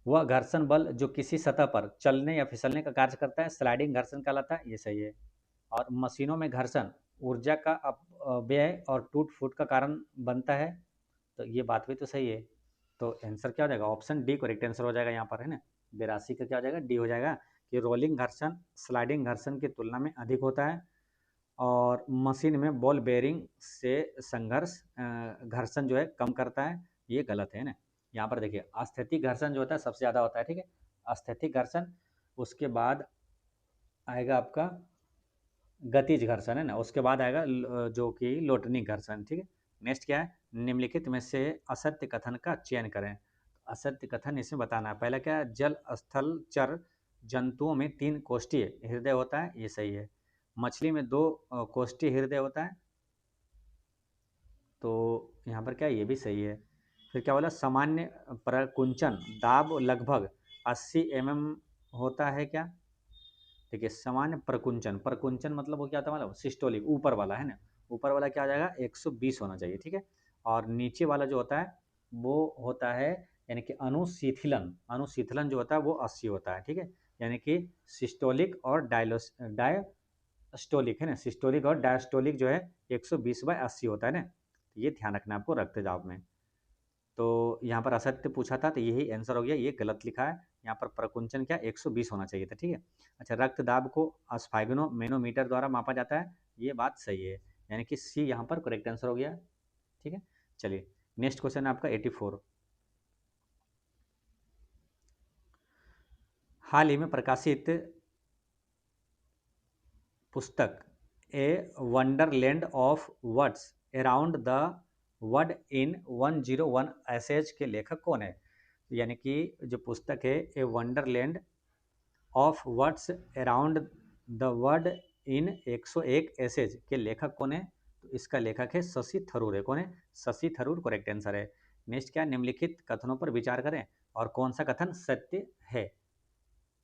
वह घर्षण बल जो किसी सतह पर चलने या फिसलने का कार्य करता है, स्लाइडिंग घर्षण कहलाता है, ये सही है। और मशीनों में घर्षण ऊर्जा का अपव्यय और टूट फूट का कारण बनता है, तो ये बात भी तो सही है। तो आंसर क्या हो जाएगा? ऑप्शन डी करेक्ट आंसर हो जाएगा यहाँ पर, है ना। 82 का क्या हो जाएगा? डी हो जाएगा कि रोलिंग घर्षण स्लाइडिंग घर्षण की तुलना में अधिक होता है और मशीन में बॉल बेयरिंग से संघर्ष घर्षण जो है कम करता है, ये गलत है ना। यहाँ पर देखिए अस्थैतिक घर्षण जो होता है सबसे ज़्यादा होता है। ठीक है, अस्थैतिक घर्षण, उसके बाद आएगा आपका गतिज घर्षण, है ना, उसके बाद आएगा जो कि लोटनी घर्षण। ठीक है, नेक्स्ट क्या है? निम्नलिखित में से असत्य कथन का चयन करें। असत्य कथन इसमें बताना है। पहला क्या है? जल स्थल चर जंतुओं में 3 कोष्ठीय हृदय होता है, ये सही है। मछली में 2 कोष्ठीय हृदय होता है, तो यहाँ पर क्या है? ये भी सही है। फिर क्या बोला? सामान्य प्रकुंचन दाब लगभग 80 mm होता है क्या? देखिए सामान्य प्रकुंचन, प्रकुंचन मतलब वो क्या होता है? मतलब सिस्टोलिक ऊपर वाला, है ना। ऊपर वाला क्या हो जाएगा? 120 होना चाहिए। ठीक है, और नीचे वाला जो होता है वो होता है यानी कि अनुशीतलन, अनुशीतलन जो होता है वो 80 होता है। ठीक है, यानी कि सिस्टोलिक और डायस्टोलिक, है ना, सिस्टोलिक और डायस्टोलिक जो है 120/80 होता है ना। तो ये ध्यान रखना है आपको रक्तचाप में। तो यहाँ पर असत्य पूछा था तो यही आंसर हो गया, ये गलत लिखा है। यहाँ पर प्रकुंचन क्या 120 होना चाहिए था। ठीक है, अच्छा रक्तदाब को स्फाइगनो मैनोमीटर द्वारा मापा जाता है, ये बात सही है, यानी कि सी यहाँ पर करेक्ट आंसर हो गया। ठीक है, चलिए नेक्स्ट क्वेश्चन है आपका 84। हाल ही में प्रकाशित पुस्तक a wonderland of words around the world in 101 essays के लेखक कौन है? यानी कि जो पुस्तक है a wonderland of words around the world in 101 essays के लेखक कौन है? तो इसका लेखक है शशि थरूर है। कौन है? शशि थरूर करेक्ट आंसर है। नेक्स्ट क्या? निम्नलिखित कथनों पर विचार करें और कौन सा कथन सत्य है।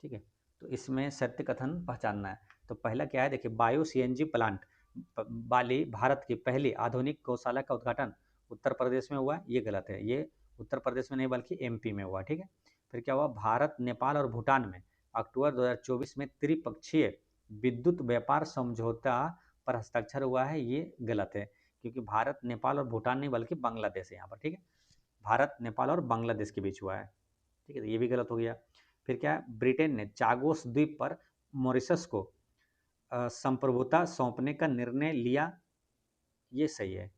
ठीक है, तो इसमें सत्य कथन पहचानना है। तो पहला क्या है? देखिए बायो CNG प्लांट वाली भारत की पहली आधुनिक गौशाला का उद्घाटन उत्तर प्रदेश में हुआ है, ये गलत है। ये उत्तर प्रदेश में नहीं बल्कि MP में हुआ। ठीक है, फिर क्या हुआ? भारत नेपाल और भूटान में अक्टूबर 2024 में त्रिपक्षीय विद्युत व्यापार समझौता पर हस्ताक्षर हुआ है, ये गलत है, क्योंकि भारत, नेपाल और भूटान नहीं बल्कि बांग्लादेश है यहाँ पर, ठीक है। भारत, नेपाल और बांग्लादेश के बीच हुआ है, ठीक है, तो ये भी गलत हो गया। फिर क्या है, ब्रिटेन ने चागोस द्वीप पर मॉरिशस को संप्रभुता सौंपने का निर्णय लिया, ये सही है,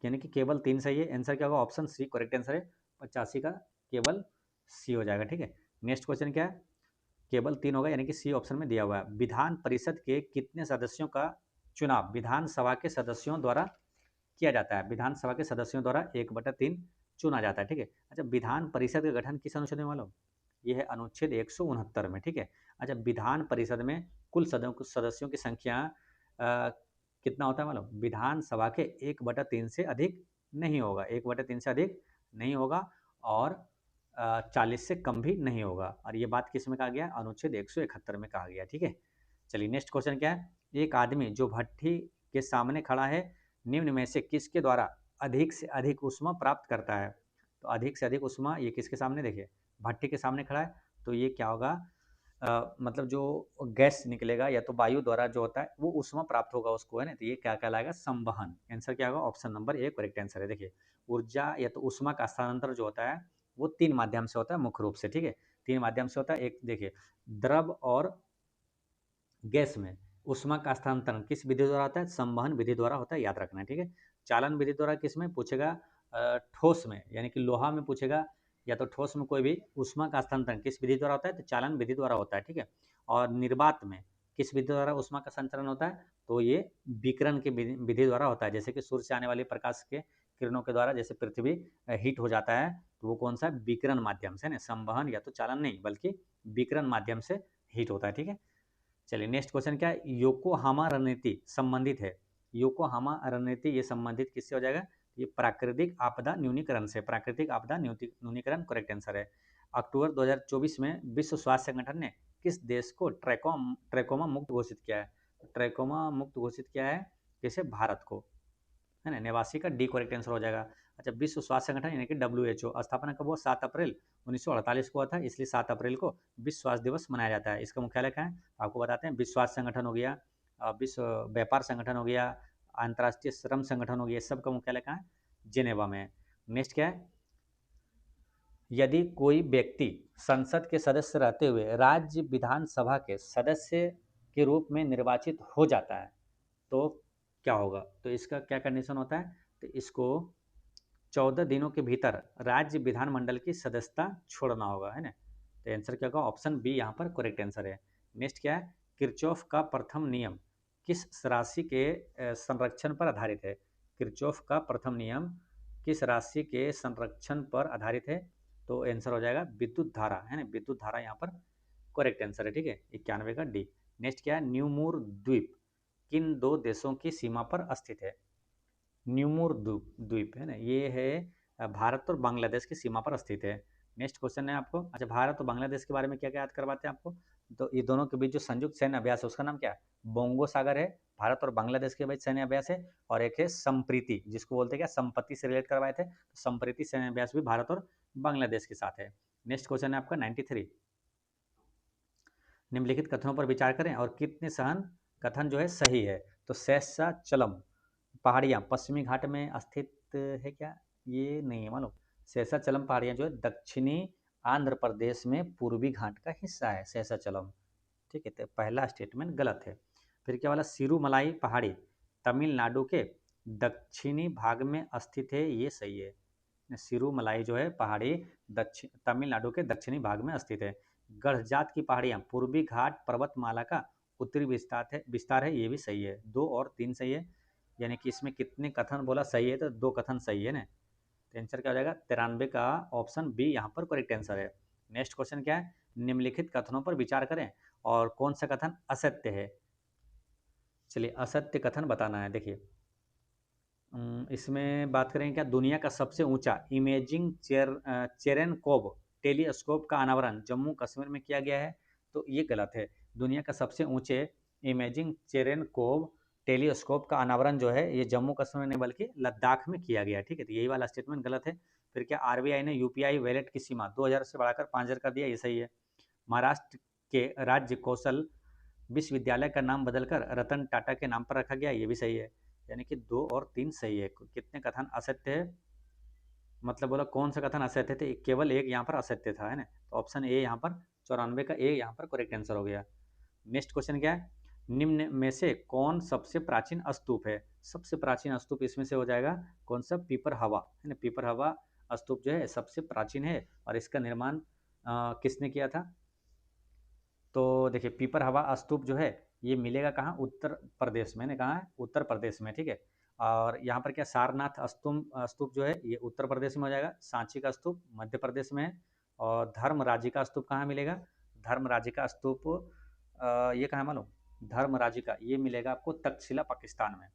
यानी कि केवल 3 सही है। आंसर क्या होगा, ऑप्शन सी करेक्ट आंसर है, 85 का केवल सी हो जाएगा, ठीक है। नेक्स्ट क्वेश्चन क्या है, केवल 3 होगा, यानी कि सी ऑप्शन में दिया हुआ है। विधान परिषद के कितने सदस्यों का चुनाव विधानसभा के सदस्यों द्वारा किया जाता है? विधानसभा के सदस्यों द्वारा 1/3 चुना जाता है, ठीक है। अच्छा, विधान परिषद का गठन किस अनुच्छेद में मालूम? ये है अनुच्छेद 169 में, ठीक है। अच्छा, विधान परिषद में कुल सदस्यों की संख्या कितना होता है मालूम? विधानसभा के 1/3 से अधिक नहीं होगा, 1/3 से अधिक नहीं होगा, और 40 से कम भी नहीं होगा। और ये बात किस में कहा गया? अनुच्छेद 171 में कहा गया, ठीक है। चलिए नेक्स्ट क्वेश्चन क्या है, एक आदमी जो भट्ठी के सामने खड़ा है, निम्न में से किसके द्वारा अधिक से अधिक ऊष्मा प्राप्त करता है? तो अधिक से अधिक ऊष्मा ये किसके सामने, देखिए भट्ठी के सामने खड़ा है, तो ये क्या होगा, मतलब जो गैस निकलेगा या तो वायु द्वारा जो होता है वो ऊष्मा प्राप्त होगा उसको, है ना, तो ये क्या कहलाएगा, संवहन। आंसर क्या होगा, option number A correct answer है। देखिए ऊर्जा या तो ऊष्मा का स्थानांतरण जो होता है वो 3 माध्यम से होता है मुख्य रूप से, ठीक है, 3 माध्यम से होता है। एक देखिए, द्रव और गैस में ऊष्मा का स्थानांतरण किस विधि द्वारा होता है? संवहन विधि द्वारा होता है, याद रखना है, ठीक है। चालन विधि द्वारा किस में पूछेगा? ठोस में, यानी कि लोहा में पूछेगा, या तो ठोस में कोई भी ऊष्मा का स्थानांतरण किस विधि द्वारा होता है? तो चालन विधि द्वारा होता है, ठीक है। और निर्वात में किस विधि द्वारा ऊष्मा का संचरण होता है? तो ये विकिरण की विधि द्वारा होता है, जैसे कि सूर्य से आने वाले प्रकाश के किरणों के द्वारा जैसे पृथ्वी हीट हो जाता है, तो वो कौन सा है? विकिरण माध्यम से, ना संवहन या तो चालन नहीं बल्कि विकिरण माध्यम से हीट होता है, ठीक है। चलिए नेक्स्ट क्वेश्चन क्या है, योकोहामा रणनीति संबंधित है, योकोहामा रणनीति ये संबंधित किससे हो जाएगा? ये प्राकृतिक आपदा न्यूनीकरण से, प्राकृतिक आपदा न्यूनीकरण करेक्ट आंसर है। अक्टूबर 2024 में विश्व स्वास्थ्य संगठन ने किस देश को ट्रैकोमा मुक्त घोषित किया है? ट्रैकोमा मुक्त घोषित किया है जैसे भारत को, है ना, 89 का डी करेक्ट आंसर हो जाएगा। अच्छा, विश्व स्वास्थ्य संगठन यानी कि WHO स्थापना कब हुआ? 7 अप्रैल 1948 को हुआ था, इसलिए 7 अप्रैल को विश्व स्वास्थ्य दिवस मनाया जाता है। इसका मुख्यालय कहाँ है? आपको बताते हैं, विश्व स्वास्थ्य संगठन हो गया, विश्व व्यापार संगठन हो गया, अंतर्राष्ट्रीय श्रम संगठन हो गया, सबका मुख्यालय कहाँ है? जेनेवा में। नेक्स्ट क्या है, यदि कोई व्यक्ति संसद के सदस्य रहते हुए राज्य विधानसभा के सदस्य के रूप में निर्वाचित हो जाता है तो क्या होगा? तो इसका क्या कंडीशन होता है? तो इसको 14 दिनों के भीतर राज्य विधानमंडल की सदस्यता छोड़ना होगा, है ना। तो आंसर क्या होगा? ऑप्शन बी यहाँ पर करेक्ट आंसर है। नेक्स्ट क्या है, किरचॉफ का प्रथम नियम किस राशि के संरक्षण पर आधारित है? किरचॉफ का प्रथम नियम किस राशि के संरक्षण पर आधारित है? तो आंसर हो जाएगा विद्युत धारा, है ना, विद्युत धारा यहाँ पर करेक्ट आंसर है, ठीक है, 91 का डी। नेक्स्ट क्या है, न्यूमूर द्वीप किन 2 देशों की सीमा पर स्थित है? न्यूमूर द्वीप, है ना, ये है भारत और बांग्लादेश की सीमा पर स्थित है। नेक्स्ट क्वेश्चन है आपको, अच्छा भारत और बांग्लादेश के बारे में क्या क्या याद करवाते हैं आपको? तो ये दोनों के बीच जो संयुक्त सैन्य अभ्यास है उसका नाम क्या है? बोंगो सागर है, भारत और बांग्लादेश के बीच सैन्य अभ्यास है। और एक है संप्रीति, जिसको बोलते हैं क्या, संपत्ति से रिलेट करवाए थे, तो संप्रीति सैन्य अभ्यास भी भारत और बांग्लादेश के साथ है। नेक्स्ट क्वेश्चन है आपका 93, निम्नलिखित कथनों पर विचार करें और कितने सहन कथन जो है सही है? तो शेषाचलम पहाड़ियाँ पश्चिमी घाट में स्थित है क्या? ये नहीं है मालूम। शेषाचलम पहाड़ियाँ जो है दक्षिणी आंध्र प्रदेश में पूर्वी घाट का हिस्सा है शेषाचलम, ठीक है, तो पहला स्टेटमेंट गलत है। फिर क्या वाला, सिरूमलाई पहाड़ी तमिलनाडु के दक्षिणी भाग में स्थित है, ये सही है। सिरूमलाई जो है पहाड़ी दक्षिण तमिलनाडु के दक्षिणी भाग में स्थित है। गढ़जात की पहाड़ियाँ पूर्वी घाट पर्वतमाला का उत्तरी विस्तार है, ये भी सही है। 2 और 3 सही है, यानी कि इसमें कितने कथन बोला सही है? तो 2 कथन सही है ना, तो आंसर क्या हो जाएगा? 93 का ऑप्शन बी यहाँ पर करेक्ट आंसर है। नेक्स्ट क्वेश्चन क्या है, निम्नलिखित कथनों पर विचार करें और कौन सा कथन असत्य है? चलिए असत्य कथन बताना है, देखिए इसमें बात करें क्या, दुनिया का सबसे ऊंचा इमेजिंग चेरेनकोव टेलीस्कोप का अनावरण जम्मू कश्मीर में किया गया है, तो ये गलत है। दुनिया का सबसे ऊंचे इमेजिंग चेरेनकोव टेलीस्कोप का अनावरण जो है ये जम्मू कश्मीर में नहीं बल्कि लद्दाख में किया गया है, ठीक है, तो यही वाला स्टेटमेंट गलत है। फिर क्या, आरबीआई ने यूपीआई वैलेट की सीमा 2000 से बढ़ाकर 5000 कर दिया, ये सही है। महाराष्ट्र के राज्य कौशल विश्वविद्यालय का नाम बदलकर रतन टाटा के नाम पर रखा गया, ये भी सही है। यानी कि 2 और 3 सही है। कितने कथन असत्य है, मतलब बोला कौन सा कथन असत्य थे, केवल एक यहाँ पर असत्य था, है ना। तो ऑप्शन ए यहाँ पर 94 का ए यहाँ पर करेक्ट आंसर हो गया। नेक्स्ट क्वेश्चन क्या है, निम्न में से कौन सबसे प्राचीन स्तूप है। सबसे प्राचीन स्तूप इसमें से हो जाएगा कौन सा, पीपर हवा, है ना। पीपर हवा स्तूप जो है सबसे प्राचीन है और इसका निर्माण किसने किया था। तो देखिए पीपर हवा स्तूप जो है ये मिलेगा कहाँ, उत्तर प्रदेश में, ने कहा है उत्तर प्रदेश में, ठीक है। और यहाँ पर क्या सारनाथ स्तूप जो है ये उत्तर प्रदेश में हो जाएगा, सांची का स्तूप मध्य प्रदेश में है, और धर्मराजी का स्तूप कहाँ मिलेगा, धर्मराजी का स्तूप ये कहाँ मालूम, धर्मराजी का ये मिलेगा आपको तक्षशिला पाकिस्तान में,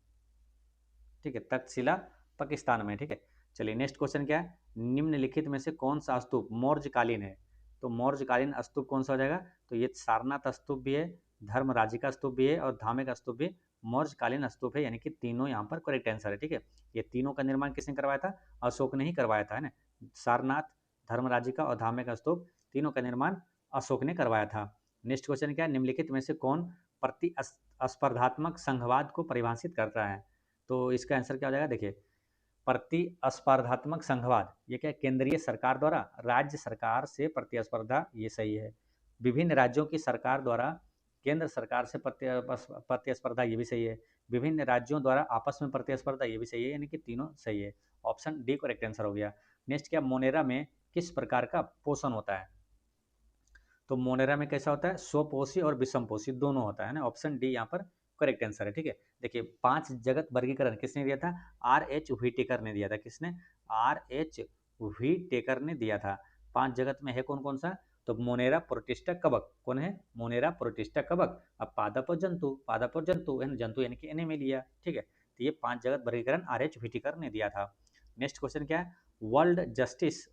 ठीक है, तक्षशिला पाकिस्तान में, ठीक है। चलिए नेक्स्ट क्वेश्चन क्या है, निम्नलिखित में से कौन सा स्तूप मौर्यकालीन है। तो मौर्यकालीन स्तूप कौन सा हो जाएगा, तो ये सारनाथ स्तूप भी है, धर्मराजी का स्तूप भी है और धामे का स्तूप भी मौर्यकालीन स्तूप है, यानी कि तीनों यहाँ पर करेक्ट आंसर है, ठीक है। ये तीनों का निर्माण किसने करवाया था, अशोक ने ही करवाया था, है ना। सारनाथ, धर्मराजी का और धामे का स्तूप तीनों का निर्माण अशोक ने करवाया था। नेक्स्ट क्वेश्चन क्या है, निम्नलिखित में से कौन प्रतिस्पर्धात्मक संघवाद को परिभाषित करता है। तो इसका आंसर क्या हो जाएगा, देखिए प्रतिस्पर्धात्मक संघवाद ये क्या, केंद्रीय सरकार द्वारा राज्य सरकार से प्रतिस्पर्धा, ये सही है। विभिन्न राज्यों की सरकार द्वारा केंद्र सरकार से प्रतिस्पर्धा, ये भी सही है। विभिन्न राज्यों द्वारा आपस में प्रतिस्पर्धा, ये भी सही है, यानी कि तीनों सही है। ऑप्शन डी करेक्ट आंसर हो गया। नेक्स्ट क्या, मोनेरा में किस प्रकार का पोषण होता है। तो मोनेरा में कैसा होता है, स्वपोषी और विषमपोषी दोनों होता है ना। ऑप्शन डी यहाँ पर करेक्ट आंसर है, ठीक है। देखिए 5 जगत वर्गीकरण किसने दिया था, RH व्हिटेकर ने दिया था। किसने, RH व्हिटेकर ने दिया था। 5 जगत में है कौन कौन सा, तो मोनेरा, प्रोटिस्टा, कवक। कौन है, मोनेरा, प्रोटिस्टा, कवक। अब पादप और जंतु, पादप और जंतु जंतु यानी कि एनिमेलिया, ठीक है। तो ये 5 जगत वर्गीकरण RH व्हिटेकर ने दिया था। नेक्स्ट क्वेश्चन क्या है, वर्ल्ड जस्टिस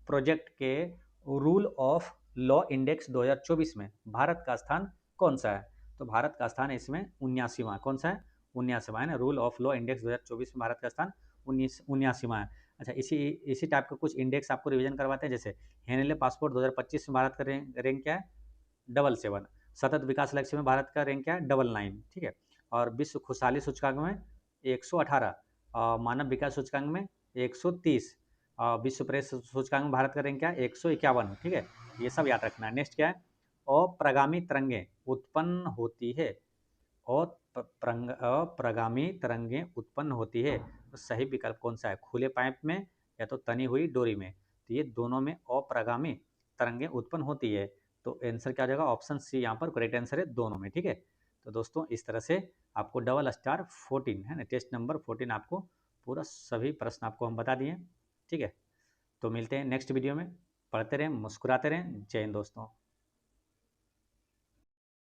प्रोजेक्ट के रूल ऑफ लॉ इंडेक्स 2024 में भारत का स्थान कौन सा है। तो भारत का स्थान है इसमें 79वां, कौन सा है, 79वां, है ना। रूल ऑफ लॉ इंडेक्स 2024 में भारत का स्थान 79वां है। अच्छा, इसी टाइप का कुछ इंडेक्स आपको रिवीजन करवाते हैं। जैसे हेनले पासपोर्ट 2025 में भारत का रैंक क्या है, 77। सतत विकास लक्ष्य में भारत का रैंक क्या है, 99, ठीक है। और विश्व खुशहाली सूचकांक में 118, मानव विकास सूचकांक में 130, विश्व प्रेस सूचकांक में भारत का रैंक क्या है, 151, ठीक है। ये सब याद रखना है। नेक्स्ट क्या है, अप्रगामी तरंगें उत्पन्न होती है, अप्रगामी तरंगें उत्पन्न होती है, तो सही विकल्प कौन सा है, खुले पाइप में या तो तनी हुई डोरी में। तो ये दोनों में अप्रगामी तरंगें उत्पन्न होती है, तो आंसर क्या हो जाएगा, ऑप्शन सी यहाँ पर करेक्ट आंसर है दोनों में, ठीक है। तो दोस्तों इस तरह से आपको डबल स्टार 14 है ना, टेस्ट नंबर 14 आपको पूरा सभी प्रश्न आपको हम बता दिए, ठीक है। तो मिलते हैं नेक्स्ट वीडियो में, पढ़ते रहें, मुस्कुराते रहें। जय हिंद दोस्तों।